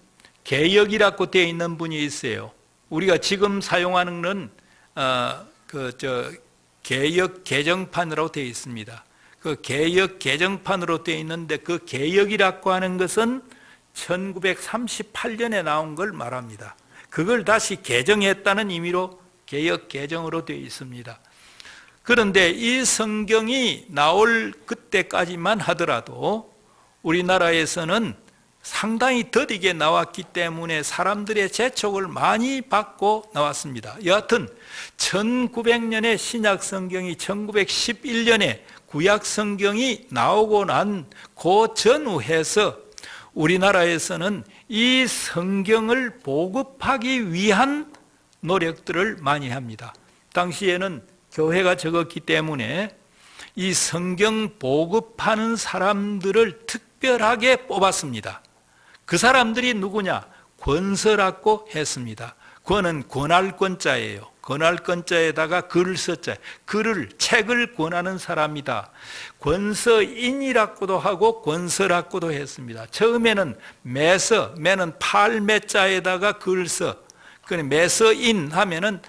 개역이라고 되어 있는 분이 있어요. 우리가 지금 사용하는 건 개역 개정판으로 되어 있습니다. 그 개역 개정판으로 되어 있는데 그 개역이라고 하는 것은 1938년에 나온 걸 말합니다. 그걸 다시 개정했다는 의미로 개역 개정으로 되어 있습니다. 그런데 이 성경이 나올 그때까지만 하더라도 우리나라에서는 상당히 더디게 나왔기 때문에 사람들의 재촉을 많이 받고 나왔습니다. 여하튼 1900년에 신약 성경이 1911년에 구약 성경이 나오고 난 그 전후해서 우리나라에서는 이 성경을 보급하기 위한 노력들을 많이 합니다. 당시에는 교회가 적었기 때문에 이 성경 보급하는 사람들을 특별하게 뽑았습니다. 그 사람들이 누구냐? 권서라고 했습니다. 권은 권할 권자예요. 권할 권자에다가 글을 썼자. 책을 권하는 사람이다. 권서인이라고도 하고 권서라고도 했습니다. 처음에는 매는 팔매자에다가 글을 써. 매서인 하면은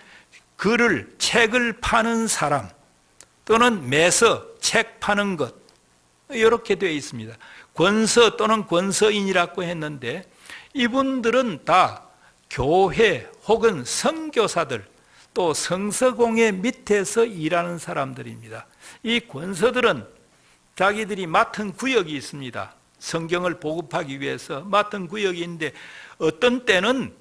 책을 파는 사람 또는 매서, 책 파는 것, 이렇게 되어 있습니다. 권서 또는 권서인이라고 했는데 이분들은 다 교회 혹은 선교사들 또 성서공회 밑에서 일하는 사람들입니다. 이 권서들은 자기들이 맡은 구역이 있습니다. 성경을 보급하기 위해서 맡은 구역이 있는데 어떤 때는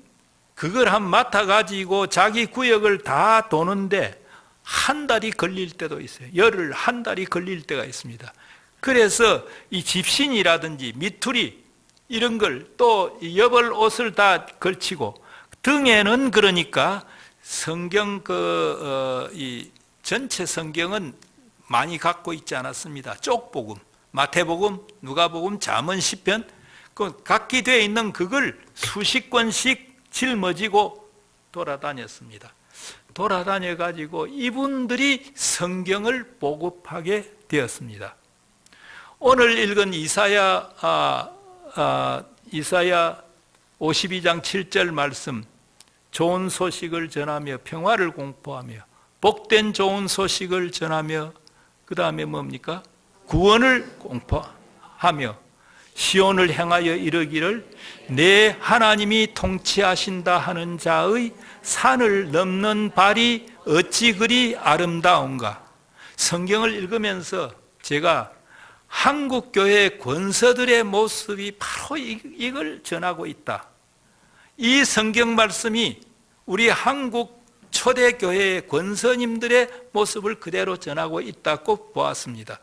그걸 맡아가지고 자기 구역을 다 도는데 한 달이 걸릴 때도 있어요. 열흘, 한 달이 걸릴 때가 있습니다. 그래서 이 집신이라든지 미투리 이런 걸 또 여벌 옷을 다 걸치고 등에는 그러니까 성경 이 전체 성경은 많이 갖고 있지 않았습니다. 쪽복음, 마태복음, 누가복음, 잠언, 시편 각기 되어 있는 그걸 수십 권씩 짊어지고 돌아다녔습니다. 돌아다녀 가지고 이분들이 성경을 보급하게 되었습니다. 오늘 읽은 이사야 52장 7절 말씀, 좋은 소식을 전하며 평화를 공포하며 복된 좋은 소식을 전하며 그 다음에 뭡니까? 구원을 공포하며 시온을 향하여 이르기를 내 하나님이 통치하신다 하는 자의 산을 넘는 발이 어찌 그리 아름다운가. 성경을 읽으면서 제가 한국 교회 권서들의 모습이 바로 이걸 전하고 있다. 이 성경 말씀이 우리 한국 초대교회의 권서님들의 모습을 그대로 전하고 있다고 보았습니다.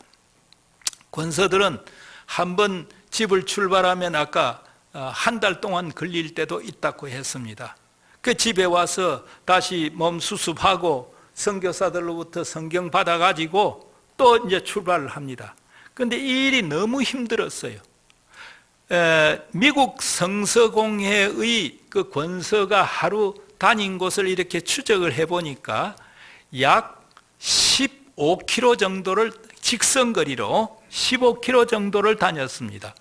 권서들은 한번 집을 출발하면 아까 한 달 동안 걸릴 때도 있다고 했습니다. 그 집에 와서 다시 몸 수습하고 선교사들로부터 성경 받아가지고 또 이제 출발을 합니다. 그런데 이 일이 너무 힘들었어요. 미국 성서공회의 그 권서가 하루 다닌 곳을 이렇게 추적을 해보니까 약 15km 정도를 직선거리로 15km 정도를 다녔습니다.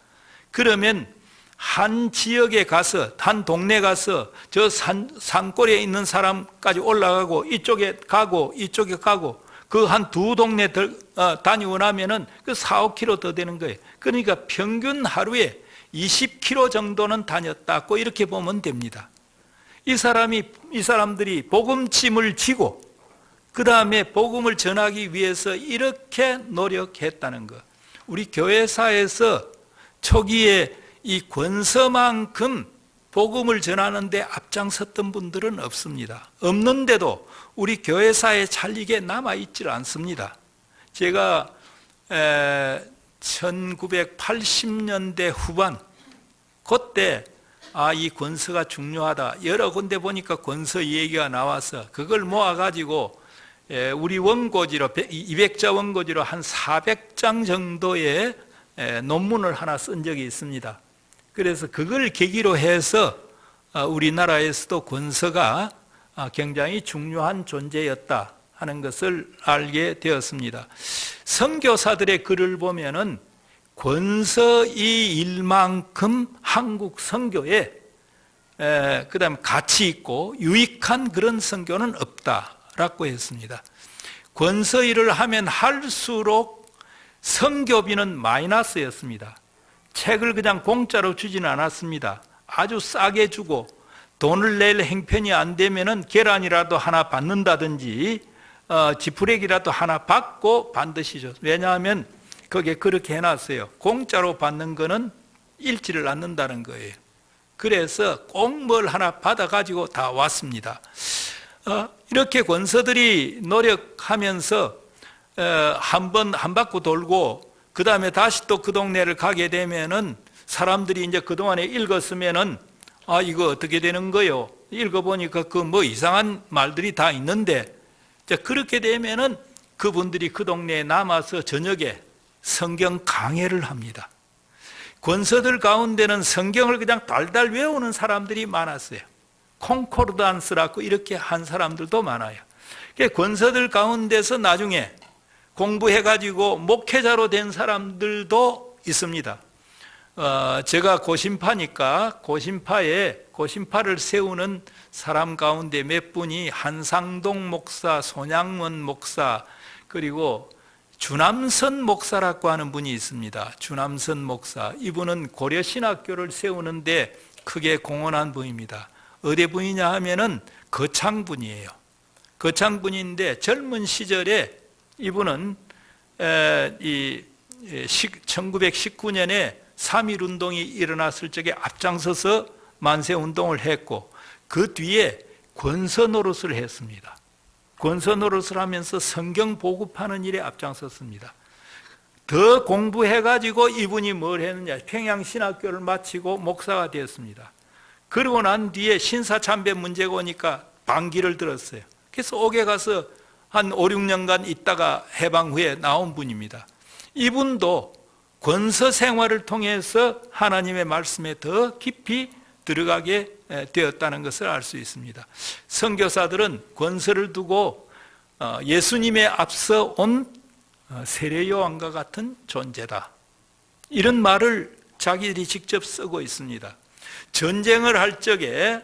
그러면 한 지역에 가서, 한 동네 가서 저 산골에 있는 사람까지 올라가고 이쪽에 가고 이쪽에 가고 그 한 두 동네 다니고 나면은 그 4, 5km 더 되는 거예요. 그러니까 평균 하루에 20km 정도는 다녔다고 이렇게 보면 됩니다. 이 사람들이 복음짐을 지고 그 다음에 복음을 전하기 위해서 이렇게 노력했다는 것. 우리 교회사에서 초기에 이 권서만큼 복음을 전하는데 앞장섰던 분들은 없습니다. 없는데도 우리 교회사에 잘리게 남아있질 않습니다. 제가 1980년대 후반 그때 이 권서가 중요하다. 여러 군데 보니까 권서 얘기가 나와서 그걸 모아가지고 우리 원고지로 200자 원고지로 한 400장 정도의 논문을 하나 쓴 적이 있습니다. 그래서 그걸 계기로 해서 우리나라에서도 권서가 굉장히 중요한 존재였다 하는 것을 알게 되었습니다. 선교사들의 글을 보면은 권서의 일만큼 한국 선교에 그다음 가치 있고 유익한 그런 선교는 없다라고 했습니다. 권서 일을 하면 할수록 선교비는 마이너스였습니다. 책을 그냥 공짜로 주지는 않았습니다. 아주 싸게 주고 돈을 낼 형편이 안 되면은 계란이라도 하나 받는다든지 지푸레기라도 하나 받고 반드시 줬어요. 왜냐하면 거기에 그렇게 해놨어요. 공짜로 받는 거는 읽지를 않는다는 거예요. 그래서 꼭 뭘 하나 받아가지고 다 왔습니다. 이렇게 권서들이 노력하면서 한 바퀴 돌고 그 다음에 다시 또 그 동네를 가게 되면은 사람들이 이제 그동안에 읽었으면은 이거 어떻게 되는 거요? 읽어보니까 그 뭐 이상한 말들이 다 있는데 그렇게 되면은 그분들이 그 동네에 남아서 저녁에 성경 강해를 합니다. 권서들 가운데는 성경을 그냥 달달 외우는 사람들이 많았어요. 콩코르단스라고 이렇게 한 사람들도 많아요. 권서들 가운데서 나중에 공부해가지고 목회자로 된 사람들도 있습니다. 제가 고신파니까 고신파를 세우는 사람 가운데 몇 분이 한상동 목사, 손양원 목사, 그리고 주남선 목사라고 하는 분이 있습니다. 주남선 목사. 이분은 고려신학교를 세우는데 크게 공헌한 분입니다. 어디 분이냐 하면은 거창분이에요. 거창분인데 젊은 시절에 이분은 1919년에 3.1운동이 일어났을 적에 앞장서서 만세운동을 했고 그 뒤에 권서 노릇을 했습니다. 권서 노릇을 하면서 성경 보급하는 일에 앞장섰습니다. 더 공부해가지고 이분이 뭘 했느냐, 평양신학교를 마치고 목사가 되었습니다. 그러고 난 뒤에 신사참배 문제가 오니까 반기를 들었어요. 그래서 옥에 가서 한 5, 6년간 있다가 해방 후에 나온 분입니다. 이분도 권서 생활을 통해서 하나님의 말씀에 더 깊이 들어가게 되었다는 것을 알 수 있습니다. 선교사들은 권서를 두고 예수님에 앞서 온 세례요한과 같은 존재다. 이런 말을 자기들이 직접 쓰고 있습니다. 전쟁을 할 적에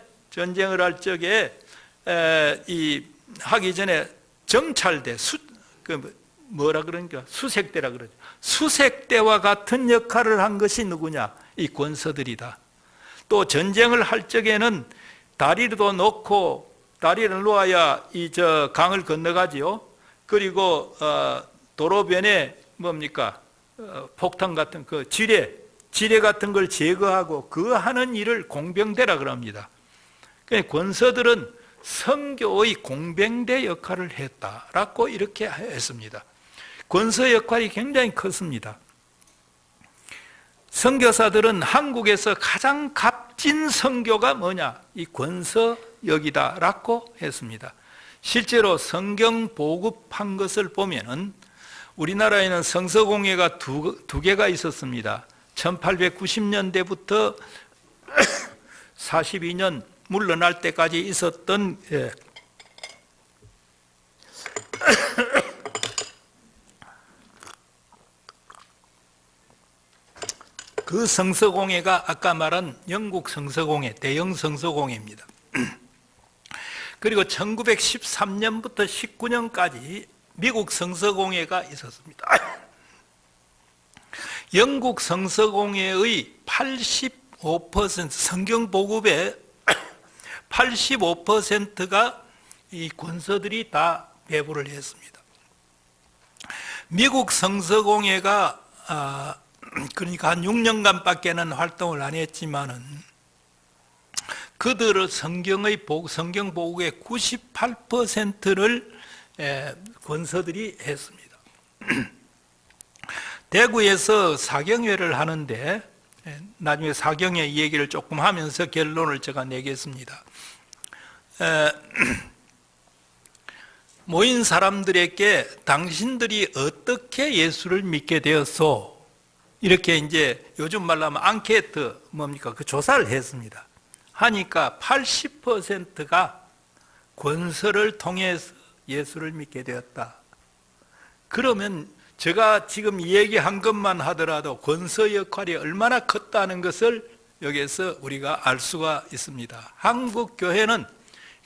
하기 전에 정찰대, 뭐라 그러니까 수색대라 그러죠. 수색대와 같은 역할을 한 것이 누구냐? 이 권서들이다. 또 전쟁을 할 적에는 다리도 놓고 다리를 놓아야 강을 건너가지요. 그리고 도로변에 폭탄 같은 그 지뢰 같은 걸 제거하고 그 하는 일을 공병대라 그럽니다. 그러니까 권서들은 선교의 공병대 역할을 했다라고 이렇게 했습니다. 권서 역할이 굉장히 컸습니다. 선교사들은 한국에서 가장 값진 선교가 뭐냐? 이 권서역이다라고 했습니다. 실제로 성경 보급한 것을 보면은 우리나라에는 성서공회가 두 개가 있었습니다. 1890년대부터 42년 물러날 때까지 있었던 그 성서공회가 아까 말한 영국 성서공회, 대영 성서공회입니다. 그리고 1913년부터 19년까지 미국 성서공회가 있었습니다. 영국 성서공회의 85% 성경 보급의 85%가 이 권서들이 다 배부를 했습니다. 미국 성서공회가 그러니까 한 6년간밖에는 활동을 안 했지만은 그들의 성경 보국의 98%를 권서들이 했습니다. 대구에서 사경회를 하는데 나중에 사경회 얘기를 조금 하면서 결론을 제가 내겠습니다. 모인 사람들에게 당신들이 어떻게 예수를 믿게 되었소? 이렇게 이제 요즘 말로 하면 앙케이트 뭡니까? 그 조사를 했습니다. 하니까 80%가 권서를 통해서 예수를 믿게 되었다. 그러면 제가 지금 얘기한 것만 하더라도 권서 역할이 얼마나 컸다는 것을 여기에서 우리가 알 수가 있습니다. 한국 교회는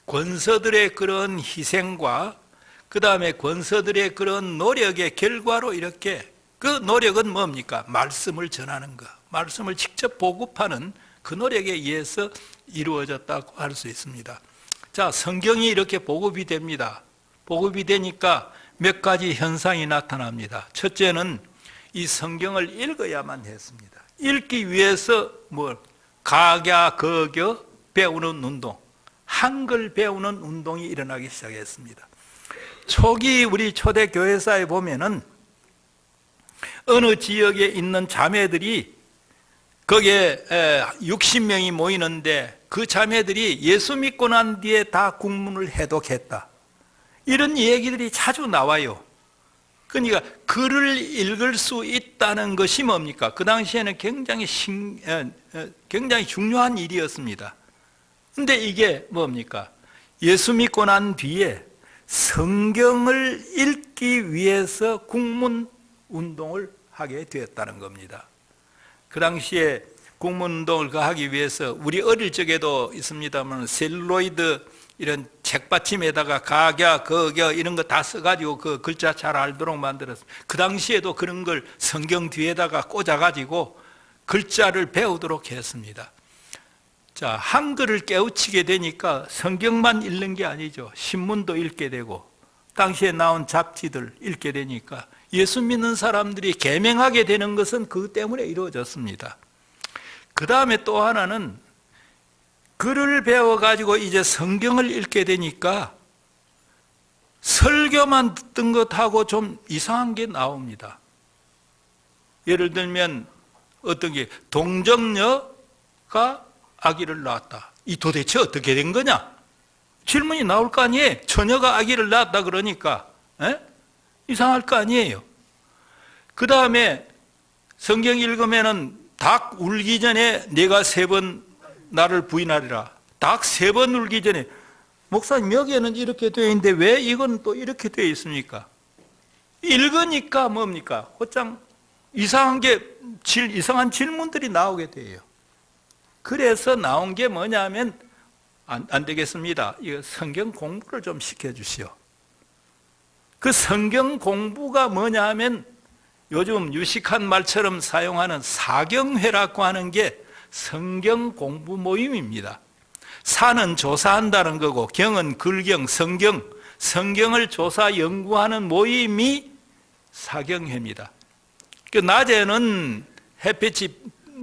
권서들의 그런 희생과 그 다음에 권서들의 그런 노력의 결과로 이렇게 그 노력은 뭡니까? 말씀을 전하는 것, 말씀을 직접 보급하는 그 노력에 의해서 이루어졌다고 할 수 있습니다. 자, 성경이 이렇게 보급이 됩니다. 보급이 되니까 몇 가지 현상이 나타납니다. 첫째는 이 성경을 읽어야만 했습니다. 읽기 위해서 각야, 거겨 배우는 운동, 한글 배우는 운동이 일어나기 시작했습니다. 초기 우리 초대 교회사에 보면은 어느 지역에 있는 자매들이 거기에 60명이 모이는데 그 자매들이 예수 믿고 난 뒤에 다 국문을 해독했다. 이런 얘기들이 자주 나와요. 그러니까 글을 읽을 수 있다는 것이 뭡니까? 그 당시에는 굉장히 중요한 일이었습니다. 근데 이게 뭡니까? 예수 믿고 난 뒤에 성경을 읽기 위해서 국문 운동을 하게 되었다는 겁니다. 그 당시에 국문 운동을 하기 위해서 우리 어릴 적에도 있습니다만 셀룰로이드 이런 책받침에다가 각야, 거겨 이런 거 다 써가지고 그 글자 잘 알도록 만들었어요. 그 당시에도 그런 걸 성경 뒤에다가 꽂아가지고 글자를 배우도록 했습니다. 자, 한글을 깨우치게 되니까 성경만 읽는 게 아니죠. 신문도 읽게 되고 당시에 나온 잡지들 읽게 되니까 예수 믿는 사람들이 계명하게 되는 것은 그 때문에 이루어졌습니다. 그 다음에 또 하나는 글을 배워가지고 이제 성경을 읽게 되니까 설교만 듣던 것하고 좀 이상한 게 나옵니다. 예를 들면 어떤 게 동정녀가 아기를 낳았다. 이 도대체 어떻게 된 거냐? 질문이 나올 거 아니에요. 처녀가 아기를 낳았다 그러니까 이상할 거 아니에요. 그 다음에 성경 읽으면은 닭 울기 전에 내가 3번 나를 부인하리라. 닭 3번 울기 전에 목사님 여기에는 이렇게 되어 있는데 왜 이건 또 이렇게 되어 있습니까? 읽으니까 뭡니까? 곧장 이상한 질문들이 나오게 돼요. 그래서 나온 게 뭐냐면 안 되겠습니다. 이거 성경 공부를 좀 시켜주시오. 그 성경 공부가 뭐냐 하면 요즘 유식한 말처럼 사용하는 사경회라고 하는 게 성경 공부 모임입니다. 사는 조사한다는 거고 경은 글경, 성경을 조사 연구하는 모임이 사경회입니다. 그 낮에는 햇빛이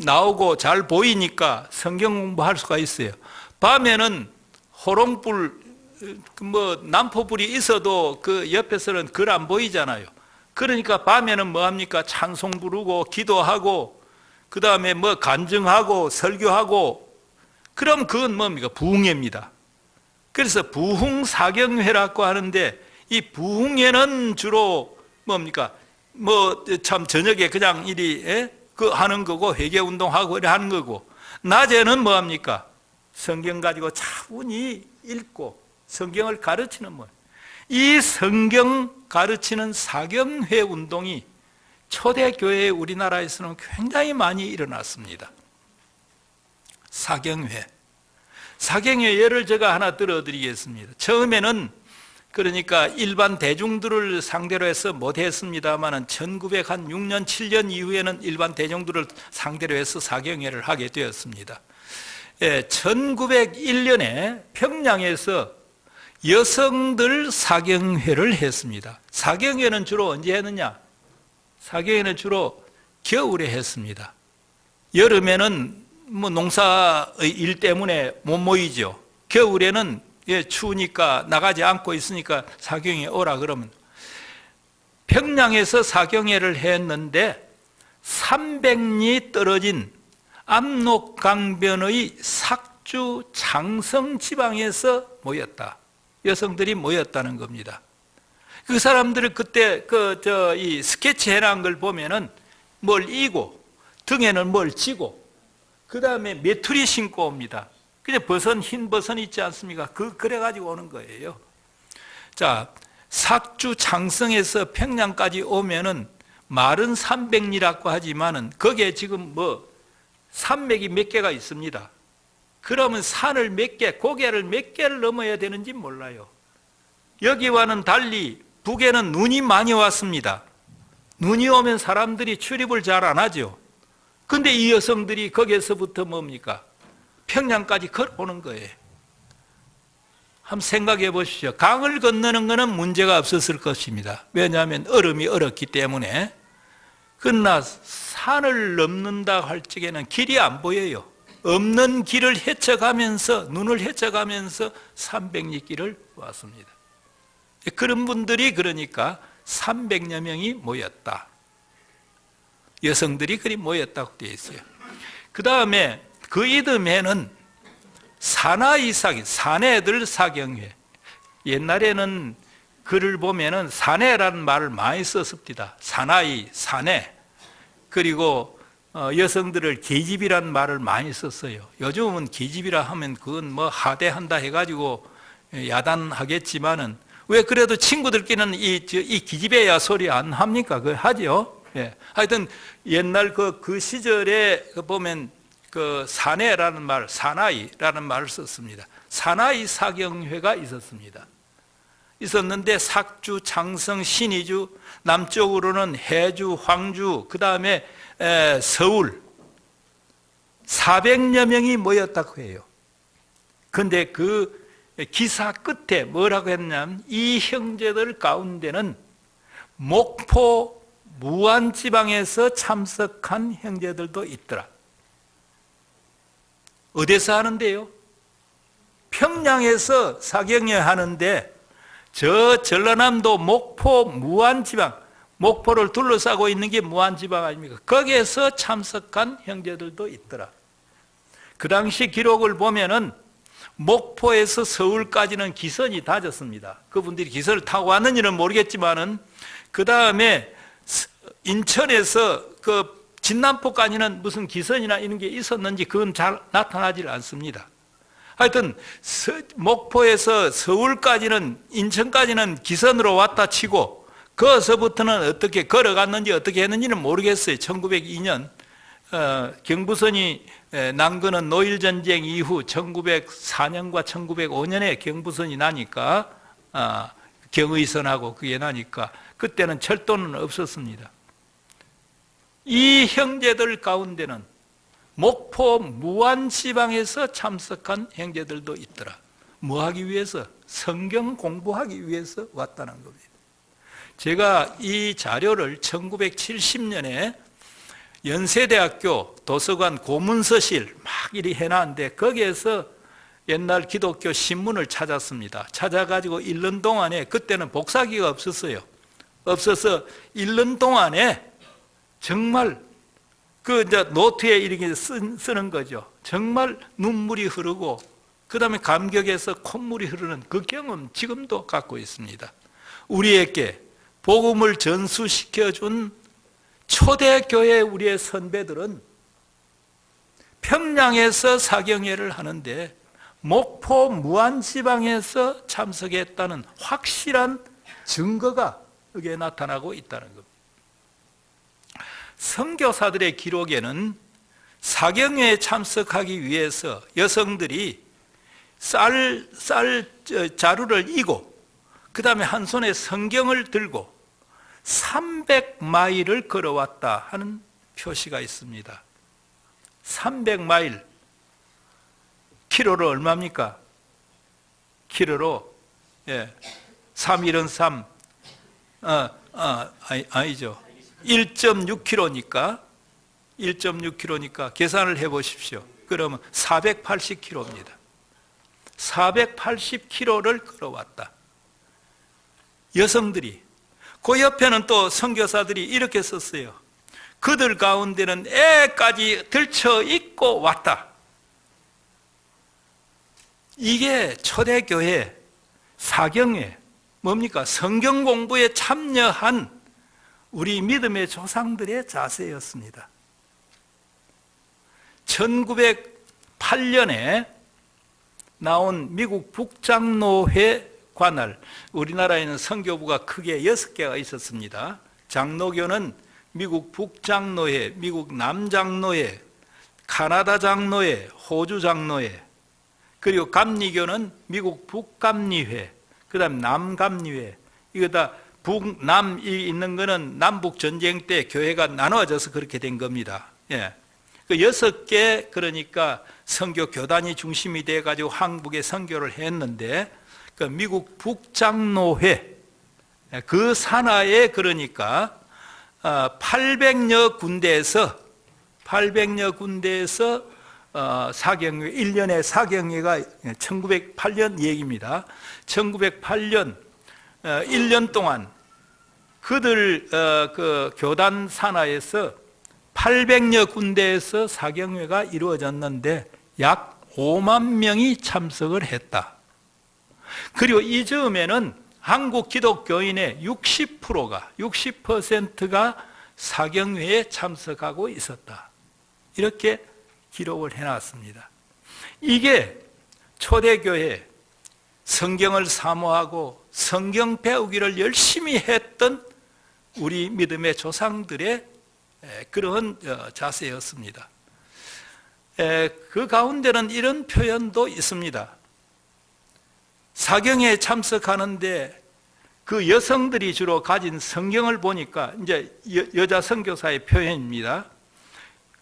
나오고 잘 보이니까 성경 공부할 수가 있어요. 밤에는 호롱불, 난포불이 있어도 그 옆에서는 글 안 보이잖아요. 그러니까 밤에는 뭐 합니까? 찬송 부르고 기도하고 그 다음에 간증하고 설교하고 그럼 그건 뭡니까? 부흥회입니다. 그래서 부흥사경회라고 하는데 이 부흥회는 주로 뭡니까? 참 저녁에 그냥 하는 거고 회개운동하고 하는 거고 낮에는 뭐 합니까? 성경 가지고 차분히 읽고 성경을 가르치는 이 성경 가르치는 사경회 운동이 초대교회 우리나라에서는 굉장히 많이 일어났습니다. 사경회 예를 제가 하나 들어드리겠습니다. 처음에는 그러니까 일반 대중들을 상대로 해서 못했습니다만 1906년 7년 이후에는 일반 대중들을 상대로 해서 사경회를 하게 되었습니다. 1901년에 평양에서 여성들 사경회를 했습니다. 사경회는 주로 언제 했느냐? 사경회는 주로 겨울에 했습니다. 여름에는 뭐 농사의 일 때문에 못 모이죠. 겨울에는 추우니까 나가지 않고 있으니까 사경에 오라 그러면 평양에서 사경회를 했는데 300리 떨어진 압록강변의 삭주 장성 지방에서 모였다. 여성들이 모였다는 겁니다. 그 사람들을 그때 이 스케치 해놓은 걸 보면은 뭘 이고 등에는 뭘 지고 그 다음에 메투리 신고 옵니다. 그냥 흰 버선 있지 않습니까? 그래가지고 오는 거예요. 자, 삭주 장성에서 평양까지 오면은 말은 300리라고 하지만은 거기에 지금 산맥이 몇 개가 있습니다. 그러면 산을 몇 개, 고개를 몇 개를 넘어야 되는지 몰라요. 여기와는 달리 북에는 눈이 많이 왔습니다. 눈이 오면 사람들이 출입을 잘 안 하죠. 근데 이 여성들이 거기에서부터 뭡니까? 평양까지 걸어오는 거예요. 한번 생각해 보십시오. 강을 건너는 것은 문제가 없었을 것입니다. 왜냐하면 얼음이 얼었기 때문에. 그러나 산을 넘는다 할 적에는 길이 안 보여요. 없는 길을 헤쳐가면서 눈을 헤쳐가면서 300리 길을 왔습니다. 그런 분들이 그러니까 300여 명이 모였다. 여성들이 그리 모였다고 되어 있어요. 그 다음에 그 이듬해는 사나이 사경, 사내들 사경회. 옛날에는 글을 보면은 사내라는 말을 많이 썼습니다. 사나이, 사내. 그리고 여성들을 계집이라는 말을 많이 썼어요. 요즘은 계집이라 하면 그건 뭐 하대한다 해가지고 야단하겠지만은 왜 그래도 친구들끼리는 이 기집애야 소리 안 합니까? 그거 하죠. 예. 하여튼 옛날 그 시절에 보면 그 사내라는 말, 사나이라는 말을 썼습니다. 사나이 사경회가 있었는데 삭주, 장성, 신의주, 남쪽으로는 해주, 황주, 그 다음에 서울 400여 명이 모였다고 해요. 그런데 그 기사 끝에 뭐라고 했냐면 이 형제들 가운데는 목포 무안지방에서 참석한 형제들도 있더라. 어디서 하는데요? 평양에서 사경회 하는데 저 전라남도 목포 무안지방, 목포를 둘러싸고 있는 게 무안지방 아닙니까? 거기에서 참석한 형제들도 있더라. 그 당시 기록을 보면은 목포에서 서울까지는 기선이 다졌습니다. 그분들이 기선을 타고 왔는지는 모르겠지만은 그 다음에 인천에서 그 진남포까지는 무슨 기선이나 이런 게 있었는지 그건 잘 나타나질 않습니다. 하여튼 목포에서 서울까지는 인천까지는 기선으로 왔다 치고 거기서부터는 어떻게 걸어갔는지 어떻게 했는지는 모르겠어요. 1902년 경부선이 난 거는 노일전쟁 이후 1904년과 1905년에 경부선이 나니까 경의선하고 그게 나니까 그때는 철도는 없었습니다. 이 형제들 가운데는 목포 무안지방에서 참석한 형제들도 있더라. 뭐 하기 위해서? 성경 공부하기 위해서 왔다는 겁니다. 제가 이 자료를 1970년에 연세대학교 도서관 고문서실 막 이리 해놨는데 거기에서 옛날 기독교 신문을 찾았습니다. 찾아가지고 1년 동안에 그때는 복사기가 없어서 1년 동안에 정말 이제 노트에 이렇게 쓰는 거죠. 정말 눈물이 흐르고 그 다음에 감격해서 콧물이 흐르는 그 경험 지금도 갖고 있습니다. 우리에게 복음을 전수시켜준 초대교회 우리의 선배들은 평양에서 사경회를 하는데 목포 무안지방에서 참석했다는 확실한 증거가 여기에 나타나고 있다는 겁니다. 선교사들의 기록에는 사경회에 참석하기 위해서 여성들이 쌀 자루를 이고 그 다음에 한 손에 성경을 들고 300마일을 걸어왔다 하는 표시가 있습니다. 300마일 키로로 얼마입니까? 키로로 3일은 3 아니죠. 1.6km니까 1.6km니까 계산을 해보십시오. 그러면 480km입니다. 480km를 걸어왔다. 여성들이. 그 옆에는 또 선교사들이 이렇게 썼어요. 그들 가운데는 애까지 들쳐 입고 왔다. 이게 초대교회 사경회 뭡니까? 성경 공부에 참여한 우리 믿음의 조상들의 자세였습니다. 1908년에 나온 미국 북장로회 관할, 우리나라에는 선교부가 크게 6개가 있었습니다. 장로교는 미국 북장로회, 미국 남장로회, 카나다 장로회, 호주 장로회, 그리고 감리교는 미국 북감리회, 그 다음 남감리회. 이거 다 북남이 있는 거는 남북 전쟁 때 교회가 나눠져서 그렇게 된 겁니다. 예. 그 6개, 그러니까 선교 교단이 중심이 돼 가지고 한국에 선교를 했는데, 그 미국 북장로회 그 산하에 그러니까 800여 군데에서 사경회, 1년에 사경회가 1908년 얘기입니다. 1908년 1년 동안 그들 그 교단 산하에서 800여 군데에서 사경회가 이루어졌는데 약 5만 명이 참석을 했다. 그리고 이 즈음에는 한국 기독교인의 60%가 사경회에 참석하고 있었다. 이렇게 기록을 해놨습니다. 이게 초대교회 성경을 사모하고 성경 배우기를 열심히 했던 우리 믿음의 조상들의 그런 자세였습니다. 그 가운데는 이런 표현도 있습니다. 사경회에 참석하는데 그 여성들이 주로 가진 성경을 보니까 이제 여자 선교사의 표현입니다.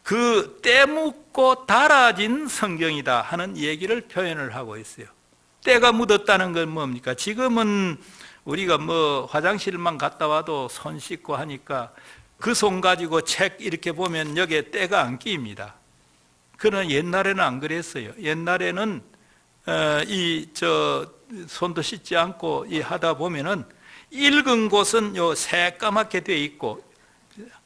그 때묻고 달아진 성경이다 하는 얘기를 표현을 하고 있어요. 때가 묻었다는 건 뭡니까? 지금은 우리가 뭐 화장실만 갔다 와도 손 씻고 하니까 그 손 가지고 책 이렇게 보면 여기에 때가 안 끼입니다. 그러나 옛날에는 안 그랬어요. 옛날에는 손도 씻지 않고 하다 보면은 읽은 곳은 요 새까맣게 되어 있고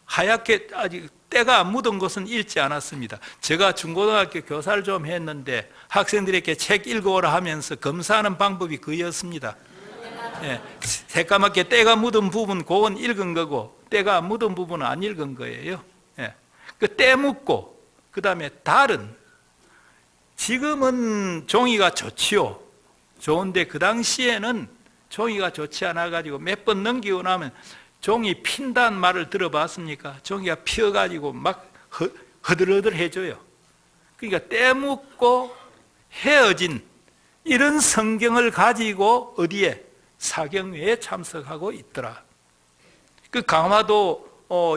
하얗게 아직 때가 안 묻은 것은 읽지 않았습니다. 제가 중고등학교 교사를 좀 했는데 학생들에게 책 읽어오라 하면서 검사하는 방법이 그였습니다. 예, 새까맣게 때가 묻은 부분 그건 읽은 거고 때가 안 묻은 부분은 안 읽은 거예요. 예, 그 때 묻고 그 다음에 달은 지금은 종이가 좋지요. 좋은데 그 당시에는 종이가 좋지 않아 가지고 몇 번 넘기고 나면 종이 핀다는 말을 들어봤습니까? 종이가 피어가지고 막 허들허들해져요. 그러니까 때 묻고 헤어진 이런 성경을 가지고 어디에? 사경회에 참석하고 있더라. 그 강화도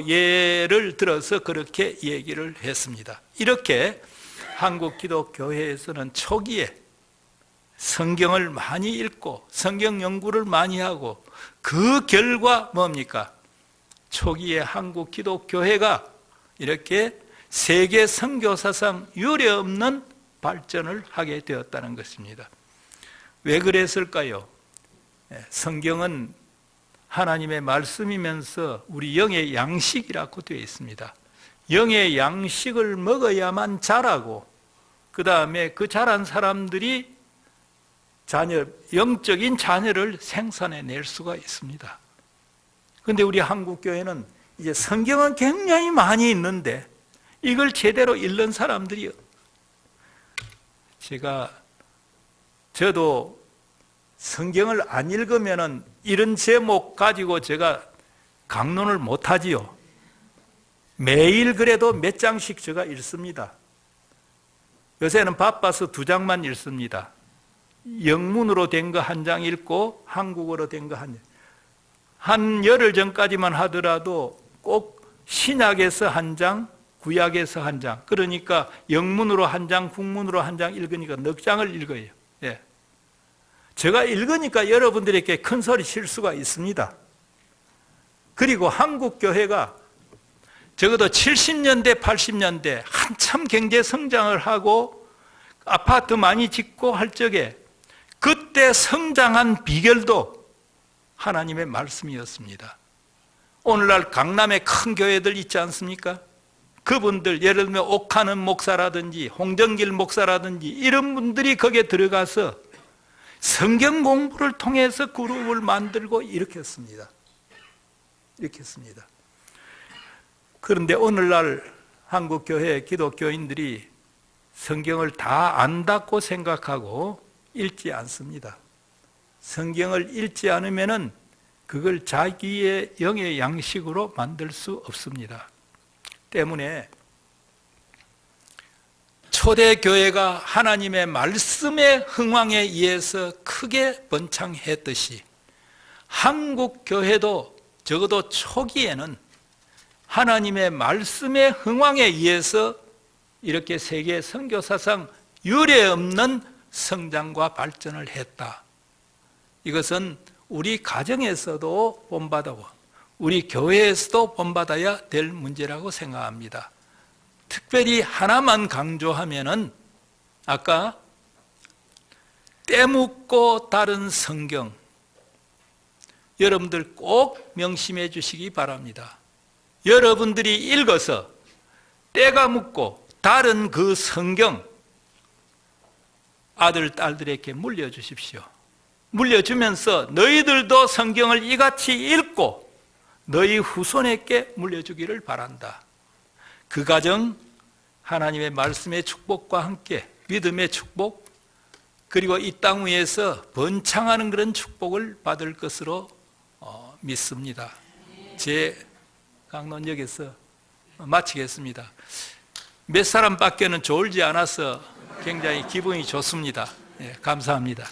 예를 들어서 그렇게 얘기를 했습니다. 이렇게 한국 기독교회에서는 초기에 성경을 많이 읽고 성경 연구를 많이 하고 그 결과 뭡니까? 초기에 한국 기독교회가 이렇게 세계 선교사상 유례없는 발전을 하게 되었다는 것입니다. 왜 그랬을까요? 성경은 하나님의 말씀이면서 우리 영의 양식이라고 되어 있습니다. 영의 양식을 먹어야만 자라고 그 다음에 그 자란 사람들이 영적인 자녀를 생산해낼 수가 있습니다. 그런데 우리 한국교회는 이제 성경은 굉장히 많이 있는데 이걸 제대로 읽는 사람들이 저도 성경을 안 읽으면은 이런 제목 가지고 제가 강론을 못 하지요. 매일 그래도 몇 장씩 제가 읽습니다. 요새는 바빠서 2장만 읽습니다. 영문으로 된 거 1장 읽고 한국어로 된 거 한 열흘 전까지만 하더라도 꼭 신약에서 1장, 구약에서 1장. 그러니까 영문으로 1장, 국문으로 1장 읽으니까 넉 장을 읽어요. 예. 제가 읽으니까 여러분들에게 큰 소리 칠 수가 있습니다. 그리고 한국 교회가 적어도 70년대, 80년대 한참 경제 성장을 하고 아파트 많이 짓고 할 적에 그때 성장한 비결도 하나님의 말씀이었습니다. 오늘날 강남에 큰 교회들 있지 않습니까? 그분들, 예를 들면 옥하는 목사라든지 홍정길 목사라든지 이런 분들이 거기에 들어가서 성경 공부를 통해서 그룹을 만들고 이렇게 했습니다. 이렇게 했습니다. 그런데 오늘날 한국 교회 기독교인들이 성경을 다 안다고 생각하고 읽지 않습니다. 성경을 읽지 않으면은 그걸 자기의 영의 양식으로 만들 수 없습니다. 때문에 초대교회가 하나님의 말씀의 흥왕에 의해서 크게 번창했듯이 한국 교회도 적어도 초기에는 하나님의 말씀의 흥왕에 의해서 이렇게 세계 선교사상 유례없는 성장과 발전을 했다. 이것은 우리 가정에서도 본받고 우리 교회에서도 본받아야 될 문제라고 생각합니다. 특별히 하나만 강조하면은 아까 때묻고 다른 성경, 여러분들 꼭 명심해 주시기 바랍니다. 여러분들이 읽어서 때가 묻고 다른 그 성경 아들, 딸들에게 물려주십시오. 물려주면서 너희들도 성경을 이같이 읽고 너희 후손에게 물려주기를 바란다. 그 가정 하나님의 말씀의 축복과 함께 믿음의 축복 그리고 이 땅 위에서 번창하는 그런 축복을 받을 것으로 믿습니다. 제 강론 여기서 마치겠습니다. 몇 사람밖에는 졸지 않아서 굉장히 기분이 좋습니다. 감사합니다.